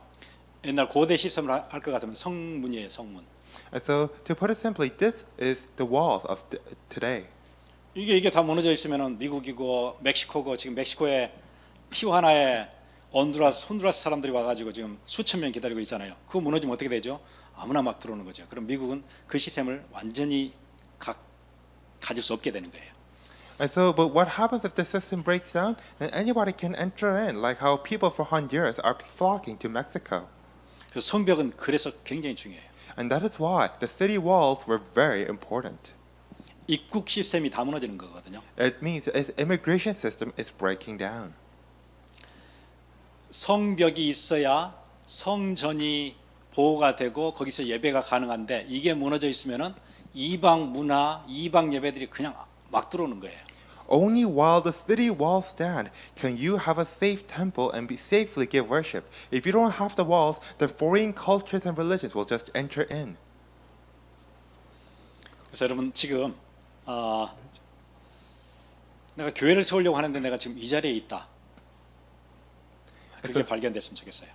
옛날 고대 시스템을 할 것 같으면 성문이에요, 성문. And so to put it simply, this is the walls of today. 이게 다 무너져 있으면은 미국이고 멕시코고 지금 멕시코에 티juana에 혼두라스 사람들이 와가지고 지금 수천 명 기다리고 있잖아요. 그거 무너지면 어떻게 되죠? 아무나 막 들어오는 거죠. 그럼 미국은 그 시스템을 완전히 가질 수 없게 되는 거예요. And so, but what happens if the system breaks down? Then anybody can enter in, like how people for Honduras are flocking to Mexico. 그 성벽은 그래서 굉장히 중요해요. And that is why the city walls were very important. 입국 시스템이 다 무너지는 거거든요. It means its immigration system is breaking down. 성벽이 있어야 성전이 보호가 되고 거기서 예배가 가능한데 이게 무너져 있으면은 이방 문화, 이방 예배들이 그냥 막 들어오는 거예요. Only while the city walls stand can you have a safe temple and be safely give worship. If you don't have the walls, then foreign cultures and religions will just enter in. 그래서 여러분 지금 내가 교회를 세우려고 하는데 내가 지금 이 자리에 있다. 그게 발견됐으면 좋겠어요.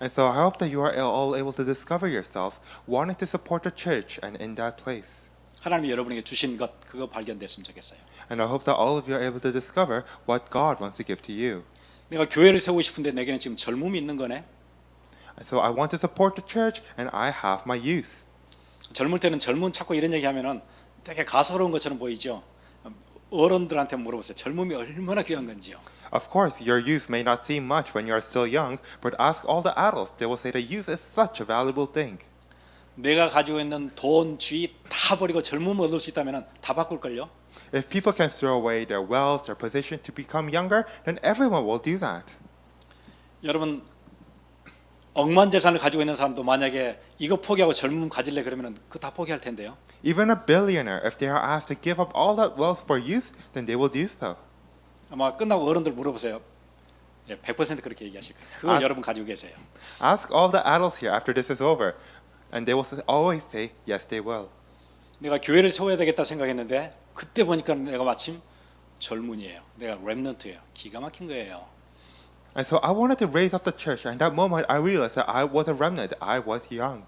And so I hope that you are all able to discover yourselves wanting to support the church and in that place. 하나님이 여러분에게 주신 것 그거 발견됐으면 좋겠어요. And I hope that all of you are able to discover what God wants to give to you. 내가 교회를 세우고 싶은데 내게는 지금 젊음이 있는 거네. And so I want to support the church and I have my youth. 젊을 때는 젊은 찾고 이런 얘기하면은 되게 가소로운 것처럼 보이죠. 어른들한테 물어보세요. 젊음이 얼마나 귀한 건지요. Of course, your youth may not seem much when you are still young, but ask all the adults. They will say that youth is such a valuable thing. 내가 가지고 있는 돈, 주의 다 버리고 젊음을 얻을 수 있다면 다 바꿀걸요. If people can throw away their wealth, their position to become younger, then everyone will do that. 여러분 억만 재산을 가지고 있는 사람도 만약에 이거 포기하고 젊음 가질래 그러면 그거 다 포기할 텐데요. Even a billionaire, if they are asked to give up all that wealth for youth, then they will do so. 아마 끝나고 어른들 물어보세요. 예, 100% 그렇게 얘기하실 거예요. 그걸 여러분 가지고 계세요. Ask all the adults here after this is over, and they will always say, yes, they will. 내가 교회를 세워야 되겠다 생각했는데 그때 보니까 내가 마침 젊은이에요. 내가 렘넌트예요. 기가 막힌 거예요. And so I wanted to raise up the church, and that moment I realized that I was a remnant. I was young.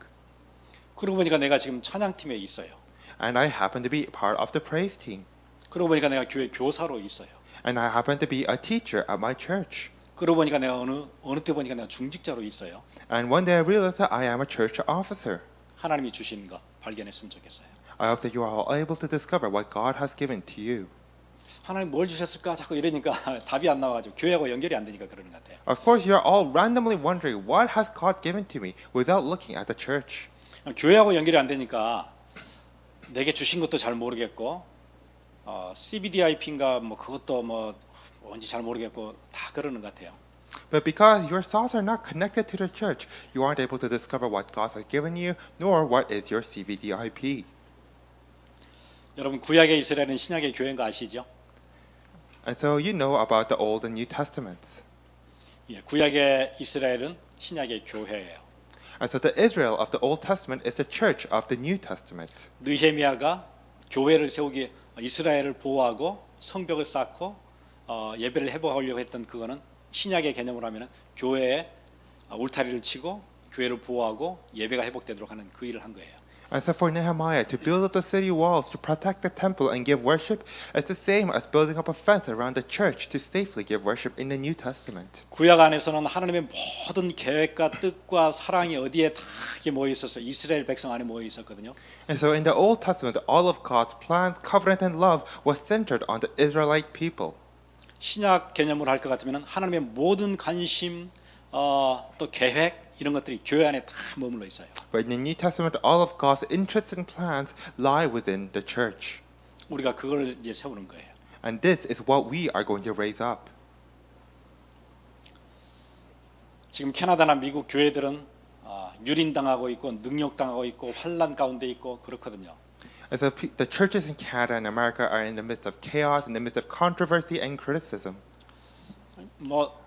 그러고 보니까 내가 지금 찬양팀에 있어요. And I happened to be part of the praise team. 그러고 보니까 내가 교회 교사로 있어요. And I happened to be a teacher at my church. 그러고 보니까 내가 어느 때 보니까 내가 중직자로 있어요. And one day I realized that I am a church officer. 하나님이 주신 것 발견했으면 좋겠어요. I hope that you are all able to discover what God has given to you. 하나님 뭘 주셨을까 자꾸 이러니까 답이 안 나와가지고 교회하고 연결이 안 되니까 그러는 것 같아요. Of course, you are all randomly wondering, what has God given to me without looking at the church? 교회하고 연결이 안 되니까 내게 주신 것도 잘 모르겠고 CBDIP인가 뭐 그것도 뭐 뭔지 잘 모르겠고 다 그러는 것 같아요. But because your thoughts are not connected to the church, you aren't able to discover what God has given you, nor what is your CVDIP. 여러분 구약의 이스라엘은 신약의 교회인 거 아시죠? And so you know about the Old and New Testaments. 예, 구약의 이스라엘은 신약의 교회예요. And so the Israel of the Old Testament is the church of the New Testament. 느헤미야가 교회를 세우기 이스라엘을 보호하고 성벽을 쌓고 예배를 회복하려고 했던 그거는 신약의 개념으로 하면 교회에 울타리를 치고 교회를 보호하고 예배가 회복되도록 하는 그 일을 한 거예요. And so for Nehemiah to build up the city walls, to protect the temple and give worship, is the same as building up a fence around the church to safely give worship in the New Testament. 구약 안에서는 하나님의 모든 계획과 뜻과 사랑이 어디에 다 이렇게 모여 있어서 이스라엘 백성 안에 모여 있었거든요. And so in the Old Testament, all of God's plans, covenant, and love was centered on the Israelite people. 신약 개념으로 할 것 같으면 하나님의 모든 관심 또 계획 이런 것들이 교회 안에 다 머물러 있어요. But in the New Testament, all of God's interests and plans lie within the church. 우리가 그걸 이제 세우는 거예요. And this is what we are going to raise up. 지금 캐나다나 미국 교회들은 유린당하고 있고 능욕당하고 있고 환란 가운데 있고 그렇거든요. And so the churches in Canada and America are in the midst of chaos, in the midst of controversy and criticism. 뭐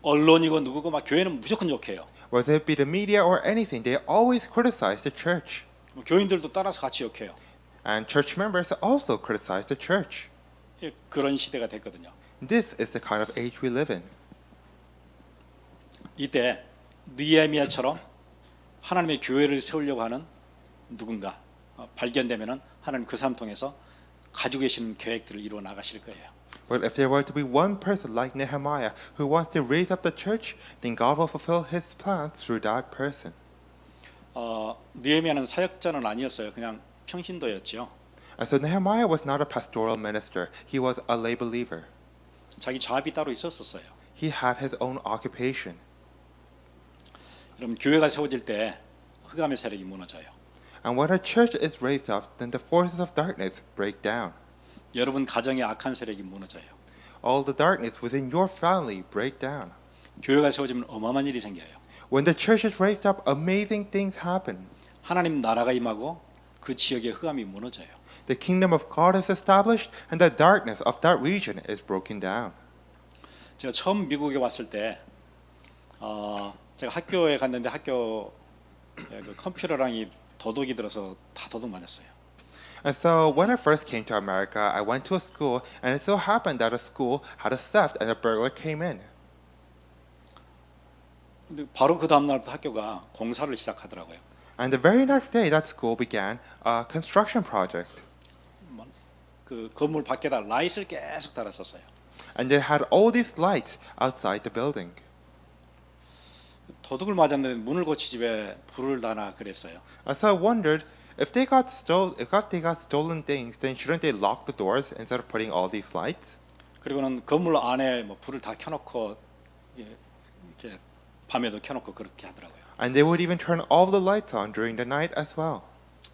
언론이고 누구고 막 교회는 무조건 욕해요. Whether it be the media or anything, they always criticize the church. 교인들도 따라서 같이 욕해요. And church members also criticize the church. 예, 그런 시대가 됐거든요. This is the kind of age we live in. 이때 느헤미야처럼 하나님의 교회를 세우려고 하는 누군가 발견되면은 하나님 그 사람 통해서 가지고 계시는 계획들을 이루어 나가실 거예요. But if there were to be one person like Nehemiah who wants to raise up the church, then God will fulfill His plans through that person. 느헤미야는 사역자는 아니었어요. 그냥 평신도였죠. And so Nehemiah was not a pastoral minister. He was a lay believer. 자기 잡이 따로 있었어요. He had his own occupation. 그럼 교회가 세워질 때 흑암의 세력이 무너져요. And when a church is raised up, then the forces of darkness break down. 여러분 가정의 악한 세력이 무너져요. All the darkness within your family break down. 교회가 세워지면 어마어마한 일이 생겨요. When the church is raised up, amazing things happen. 하나님 나라가 임하고 그 지역의 흑암이 무너져요. The kingdom of God is established, and the darkness of that region is broken down. 제가 처음 미국에 왔을 때 제가 학교에 갔는데 학교 그 컴퓨터랑이 도둑이 들어서 다 도둑 맞았어요. And so when I first came to America, I went to a school, and it so happened that a school had a theft and a burglar came in. 근데 바로 그 다음 날부터 학교가 공사를 시작하더라고요. And the very next day, that school began a construction project. 그 건물 밖에다 라이트를 계속 달았었어요. And they had all these lights outside the building. 도둑을 맞았는데 문을 고치지 왜 불을 다나 그랬어요. And so I wondered if they got stolen things, then shouldn't they lock the doors instead of putting all these lights? 그리고는 건물 안에 뭐 불을 다 켜놓고 이렇게 밤에도 켜놓고 그렇게 하더라고요. And they would even turn all the lights on during the night as well.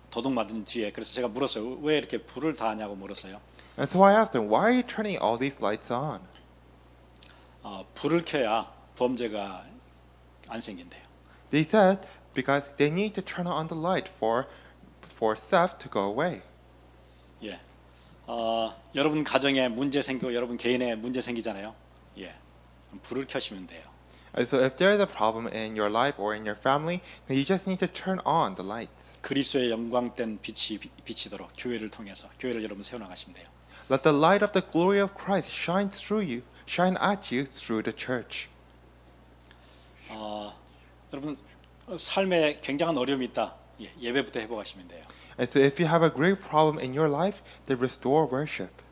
도둑 맞은 뒤에 그래서 제가 물었어요. 왜 이렇게 불을 다 하냐고 물었어요. And so I asked them, why are you turning all these lights on? 불을 켜야 범죄가 안 생긴대요. They said because they need to turn on the light for theft to go away. 예, 여러분 가정에 문제 생기고 여러분 개인에 문제 생기잖아요. 예, 그럼 불을 켜시면 돼요. And so if there is a problem in your life or in your family, then you just need to turn on the lights. 그리스도의 영광된 빛이 비치도록 교회를 통해서 교회를 여러분 세워나가시면 돼요. Let the light of the glory of Christ shine at you through the church. 여러분 삶에 굉장한 어려움이 있다. 예배부터 회복하시면 돼요. And so if you have a great problem in your life, then restore worship.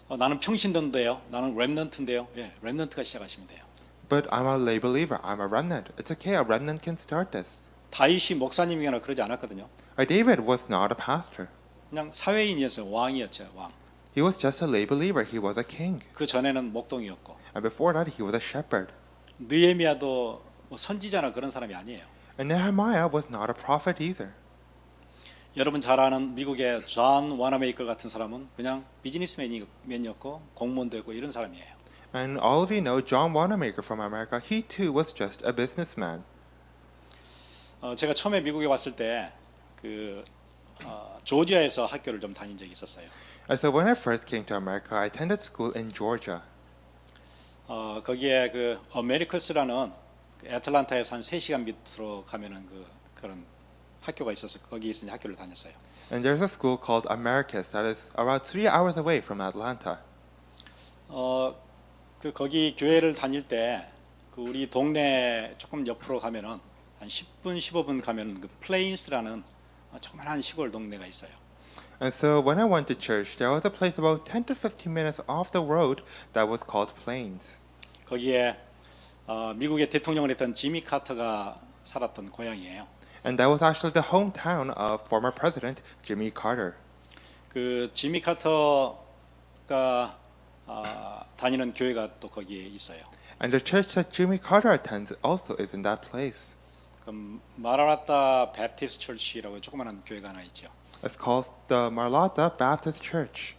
나는 평신도인데요. 나는 렘넌트인데요. 예, 렘넌트가 시작하시면 돼요. But I'm a lay believer. I'm a remnant. It's okay. A remnant can start this. 다윗이 목사님이거나 그러지 않았거든요. David was not a pastor. 그냥 사회인이었어요. 왕이었죠. 왕. He was just a lay believer. He was a king. 그 전에는 목동이었고. And before that, he was a shepherd. 느헤미야도 뭐 선지자나 그런 사람이 아니에요. And Nehemiah was not a prophet either. 여러분 잘 아는 미국의 존 와나메이커 같은 사람은 그냥 비즈니스맨이었고 공무원도 고 이런 사람이에요. And all of you know John Wanamaker from America. He too was just a businessman. 제가 처음에 미국에 왔을 때 조지아에서 학교를 좀 다닌 적이 있었어요. And so when I first came to America, I attended school in Georgia. 거기에 그 어메리커스라는 애틀란타에서 한 3시간 밑으로 가면은 그런 학교가 있어서 거기에서 이제 학교를 다녔어요. And there's a school called Americus that is around 3 hours away from Atlanta. 그 거기 교회를 다닐 때 그 우리 동네 조금 옆으로 가면은 한 10분 15분 가면은 그 플레인스라는 조그만한 시골 동네가 있어요. And so when I went to church, there was a place about 10 to 15 minutes off the road that was called Plains. 거기에 미국의 대통령을 했던 지미 카터가 살았던 고향이에요. And that was actually the hometown of former President Jimmy Carter. 그 지미 카터가 다니는 교회가 또 거기에 있어요. And the church that Jimmy Carter attends also is in that place. 그 마라나타 베프티스트 철치라고 조그만한 교회가 하나 있죠. It's called the Marlatta Baptist Church.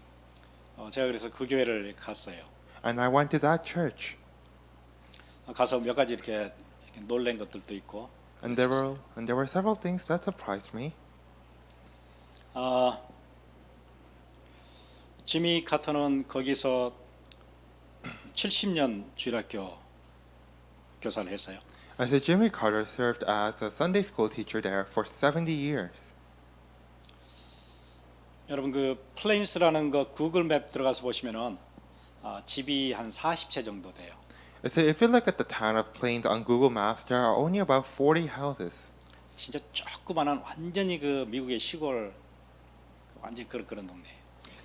제가 그래서 그 교회를 갔어요. And I went to that church. 가서 몇 가지 이렇게 놀란 것들도 있고. And there were several things that surprised me. 지미 카터는 거기서 70년 주일학교 교사를 했어요. And so Jimmy Carter served as a Sunday school teacher there for 70 years. 여러분 그 플레인스라는 거 구글 맵 들어가서 보시면은 집이 한 40채 정도 돼요. So if you look at the town of Plains on Google Maps, there are only about 40 houses. 진짜 조그만한 완전히 그 미국의 시골 완전 그런 동네예요.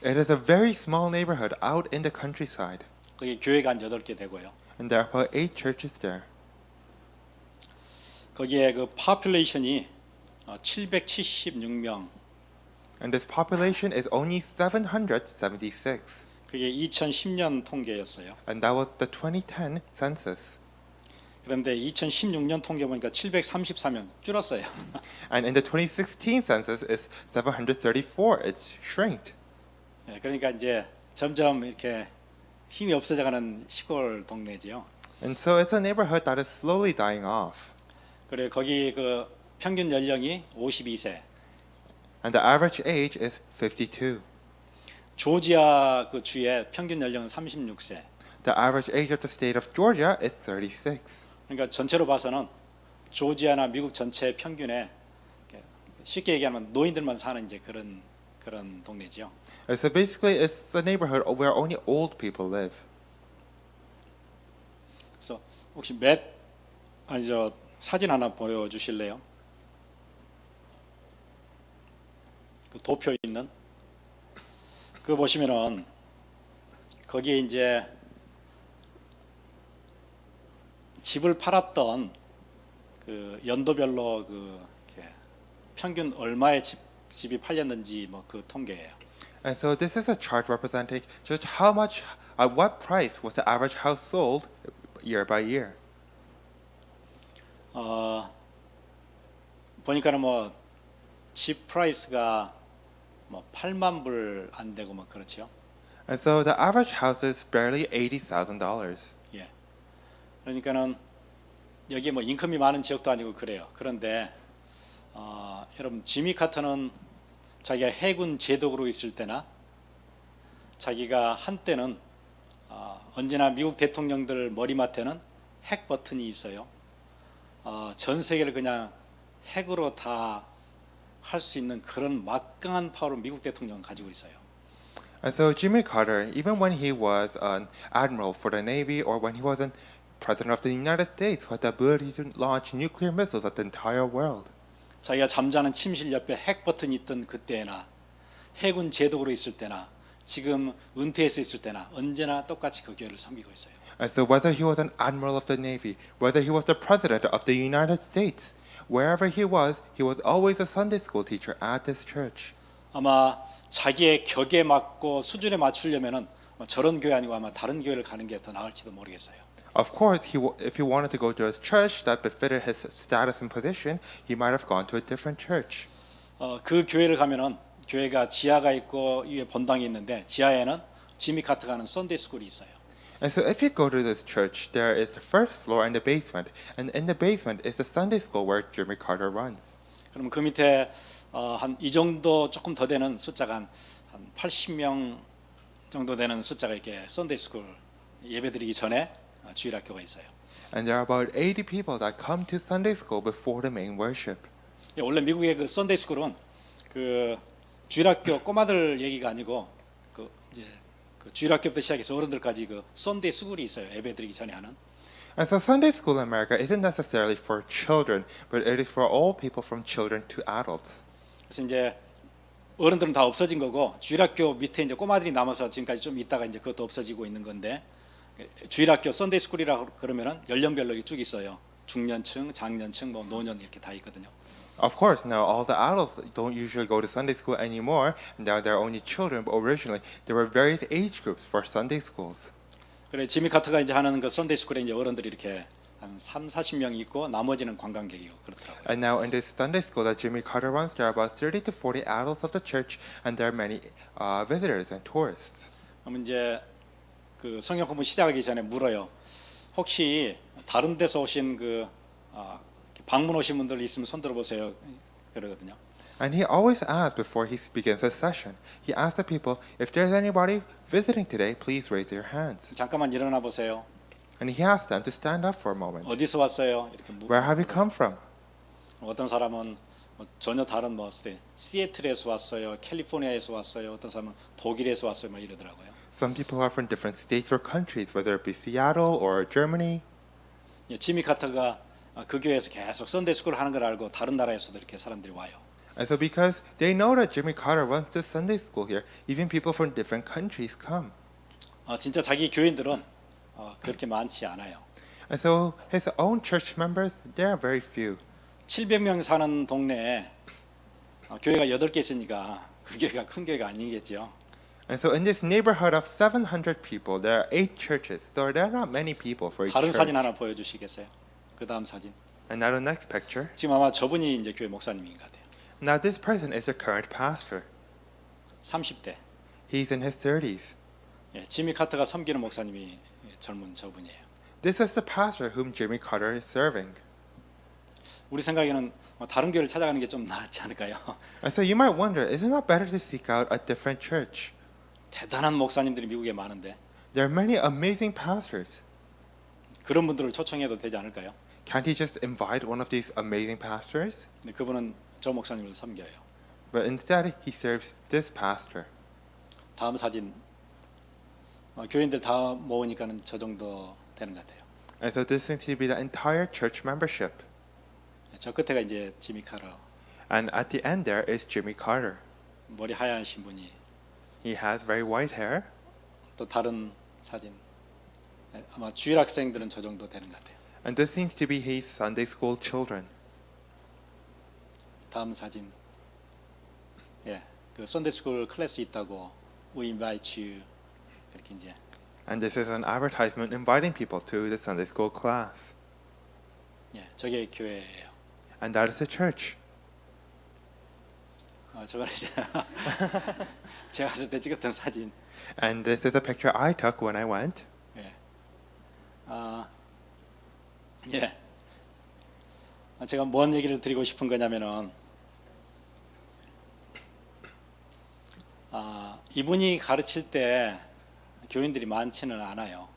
It is a very small neighborhood out in the countryside. 거기 교회가 한 8개 되고요. And there are about 8 churches there. 거기에 그 파퓰레이션이 776명. And this population is only 776. 그게 2010년 통계였어요. And that was the 2010 census. 그런데 2016년 통계 보니까 734명 줄었어요. And in the 2016 census is 734. It's shrinked. 그러니까 이제 점점 이렇게 힘이 없어져가는 시골 동네지요. And so it's a neighborhood that is slowly dying off. 그래 거기 그 평균 연령이 52세. And the average age is 52. 조지아 그 주의 평균 연령은 36세. The average age of the state of Georgia is 36. 그러니까 전체로 봐서는 조지아나 미국 전체 평균에 쉽게 얘기하면 노인들만 사는 이제 그런 동네지요. And so basically it's a neighborhood where only old people live. 그래서 혹시 저 사진 하나 보여주실래요? 그 도표 있는 그거 보시면은 거기에 이제 집을 팔았던 그 연도별로 그 이렇게 평균 얼마의 집이 팔렸는지 뭐 그 통계예요. And so this is a chart representing just how much, at what price was the average house sold year by year. 보니까는 뭐 집 프라이스가 뭐 8만 불 안 되고 뭐 그렇죠. And so the average house is barely $80,000. 예. 그러니까는 여기에 뭐 인컴이 많은 지역도 아니고 그래요. 그런데 여러분 지미 카터는 자기가 해군 제독으로 있을 때나 자기가 한때는 언제나 미국 대통령들 머리맡에는 핵 버튼이 있어요. 전 세계를 그냥 핵으로 다 할 수 있는 그런 막강한 파워를 미국 대통령은 가지고 있어요. And so Jimmy Carter, even when he was an admiral for the Navy or when he was an president of the United States, had the ability to launch nuclear missiles at the entire world. 자기가 잠자는 침실 옆에 핵 버튼이 있던 그때나 해군 제독으로 있을 때나 지금 은퇴해서 있을 때나 언제나 똑같이 그 교회를 섬기고 있어요. And so whether he was an admiral of the Navy, whether he was the president of the United States, wherever he was always a Sunday school teacher at this church. 아마 자기의 격에 맞고 수준에 맞추려면은 저런 교회 아니고 아마 다른 교회를 가는 게 더 나을지도 모르겠어요. Of course, if he wanted to go to a church that befitted his status and position, he might have gone to a different church. 그 교회를 가면은 교회가 지하가 있고 위에 본당이 있는데 지하에는 지미 카터가 하는 썬데이 스쿨이 있어요. And so if you go to this church, there is the first floor and the basement. And in the basement is the Sunday school where Jimmy Carter runs. 그럼 그 밑에 한 이 정도 조금 더 되는 숫자가 한 80명 정도 되는 숫자가 이렇게 썬데이 스쿨 예배드리기 전에 주일학교가 있어요. And there are about 80 people that come to Sunday school before the main worship. 원래 미국의 그 썬데이 스쿨은 그 주일학교 꼬마들 얘기가 아니고 그 이제 그 주일학교부터 시작해서 어른들까지 그 썬데이 스쿨이 있어요. 예배 드리기 전에 하는. And so Sunday school in America isn't necessarily for children, but it is for all people from children to adults. 그래서 이제 어른들은 다 없어진 거고 주일학교 밑에 이제 꼬마들이 남아서 지금까지 좀 있다가 이제 그것도 없어지고 있는 건데 주일학교 썬데이 스쿨이라 그러면은 연령별로 쭉 있어요. 중년층, 장년층, 뭐 노년 이렇게 다 있거든요. Of course, now all the adults don't usually go to Sunday school anymore, and now they're only children, but originally there were various age groups for Sunday schools. 그래 지미 카터가 이제 하는 그 썬데이 스쿨에 이제 어른들이 이렇게 한 40명이 있고 나머지는 관광객이고 그렇더라고요. And now in this Sunday school that Jimmy Carter runs, there are about 30 to 40 adults of the church, and there are many visitors and tourists. 그럼 이제 그 성경 공부 시작하기 전에 물어요. 혹시 다른 데서 오신 그 방문 오신 분들 있으면 손 들어보세요. 그러거든요. And he always asks before he begins a session. He asks the people, if there's anybody visiting today, please raise your hands. 잠깐만 일어나 보세요. And he asks them to stand up for a moment. 어디서 왔어요? 이렇게 Where have you come from? 어떤 사람은 전혀 다른 뭐 시애틀에서 왔어요, 캘리포니아에서 왔어요, 어떤 사람은 독일에서 왔어요, 막 이러더라고요. Some people are from different states or countries, whether it be Seattle or Germany. 지미 카터가 그 교회에서 계속 썬데이 스쿨 하는 걸 알고 다른 나라에서도 이렇게 사람들이 와요. And so because they know that Jimmy Carter runs this Sunday school here, even people from different countries come. 진짜 자기 교인들은 그렇게 많지 않아요. And so his own church members, there are very few. 700명 사는 동네에 교회가 8개 있으니까 그 교회가 큰 교회가 아니겠죠. And so in this neighborhood of 700 people, there are 8 churches. So there are not many people for each 다른 church. 사진 하나 보여주시겠어요? 그 다음 사진. And now the next picture. 지금 아마 저분이 이제 교회 목사님인 것 같아요. Now this person is a current pastor. 30대. He's in his 30s. 지미 카터가 섬기는 목사님이 젊은 저분이에요. This is the pastor whom Jimmy Carter is serving. 우리 생각에는 다른 교회를 찾아가는 게 좀 낫지 않을까요? And so you might wonder, isn't it better to seek out a different church? 대단한 목사님들이 미국에 많은데 There are many amazing pastors. 그런 분들을 초청해도 되지 않을까요? Can't he just invite one of these amazing pastors? 근데 그분은 저 목사님을 섬겨요. But instead, he serves this pastor. 다음 사진. 교인들 다 모으니까는 저 정도 되는 것 같아요. And so this seems to be the entire church membership. 저 끝에가 이제 지미 카터. And at the end there is Jimmy Carter. 머리 하얀신 분이. He has very white hair. 또 다른 사진. 아마 주일 학생들은 저 정도 되는 것 같아요. And this seems to be his Sunday school children. 다음 사진. 그 썬데이 스쿨 클래스 있다고 We invite you 그렇게 이제. And this is an advertisement inviting people to the Sunday school class. 저게 교회예요. And that is the church. 저거는 이제 제가 갔을 때 찍었던 사진. And this is a picture I took when I went. 제가 뭔 얘기를 드리고 싶은 거냐면은 이분이 가르칠 때 교인들이 많지는 않아요.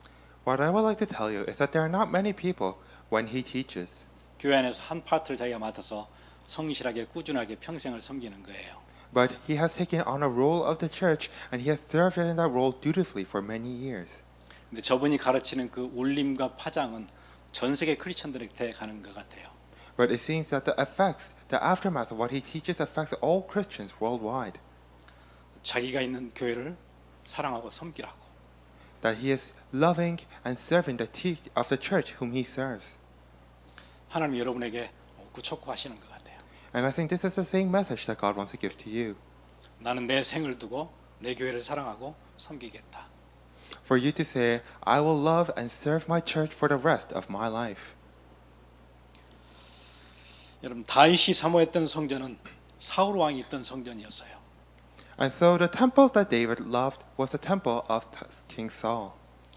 What I would like to tell you is that there are not many people when he teaches. 교회 안에서 한 파트를 자기가 맡아서 성실하게 꾸준하게 평생을 섬기는 거예요. But he has taken on a role of the church and he has served in that role dutifully for many years. 근데 저분이 가르치는 그 울림과 파장은 전 세계 크리스천들한테 가는 것 같아요. But it seems that the effects, the aftermath of what he teaches affects all Christians worldwide. 자기가 있는 교회를 사랑하고 섬기라고. That he is loving and serving of the church whom he serves. 하나님 여러분에게 구촉구하시는 것 같아요. And I think this is the same message that God wants to give to you. 나는 내 생을 두고 내 교회를 사랑하고 섬기겠다. For you to say, I will love and serve my church for the rest of my life. 여러분 다윗이 사모했던 성전은 사울 왕이 있던 성전이었어요. And so the temple that David loved was the temple of King Saul.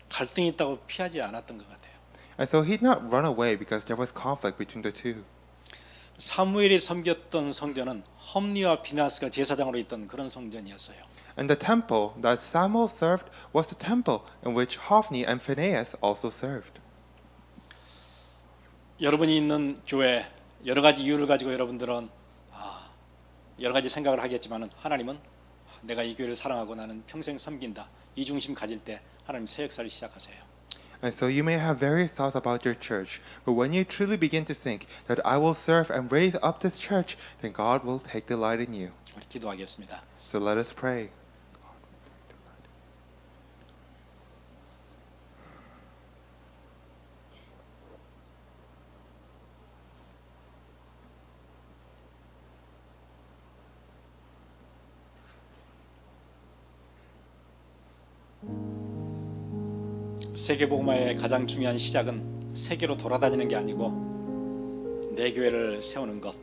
갈등이 있다고 피하지 않았던 것 같아요. And so he did not run away because there was conflict between the two. 사무엘이 섬겼던 성전은 험리와 비나스가 제사장으로 있던 그런 성전이었어요. And the temple that Samuel served was the temple in which Hophni and Phinehas also served. 여러분이 있는 교회 여러 가지 이유를 가지고 여러분들은 여러 가지 생각을 하겠지만은 하나님은 내가 이 교회를 사랑하고 나는 평생 섬긴다. 이 중심 가질 때 하나님 새 역사를 시작하세요. And so you may have various thoughts about your church, but when you truly begin to think that I will serve and raise up this church, then God will take delight in you. 우리 기도하겠습니다. So let us pray. 세계복음화의 가장 중요한 시작은 세계로 돌아다니는 게 아니고 내 교회를 세우는 것.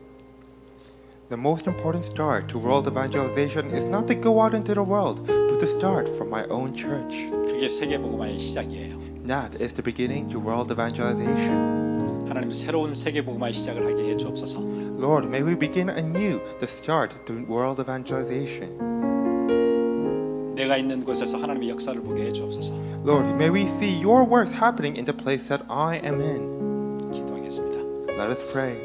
The most important start to world evangelization is not to go out into the world, but to start from my own church. 그게 세계복음화의 시작이에요. That is the beginning to world evangelization. 하나님 새로운 세계복음화의 시작을 하게 해 주옵소서. Lord, may we begin anew the start to world evangelization. 내가 있는 곳에서 하나님의 역사를 보게 해 주옵소서. Lord, may we see your works happening in the place that I am in. 기도하겠습니다. Let us pray.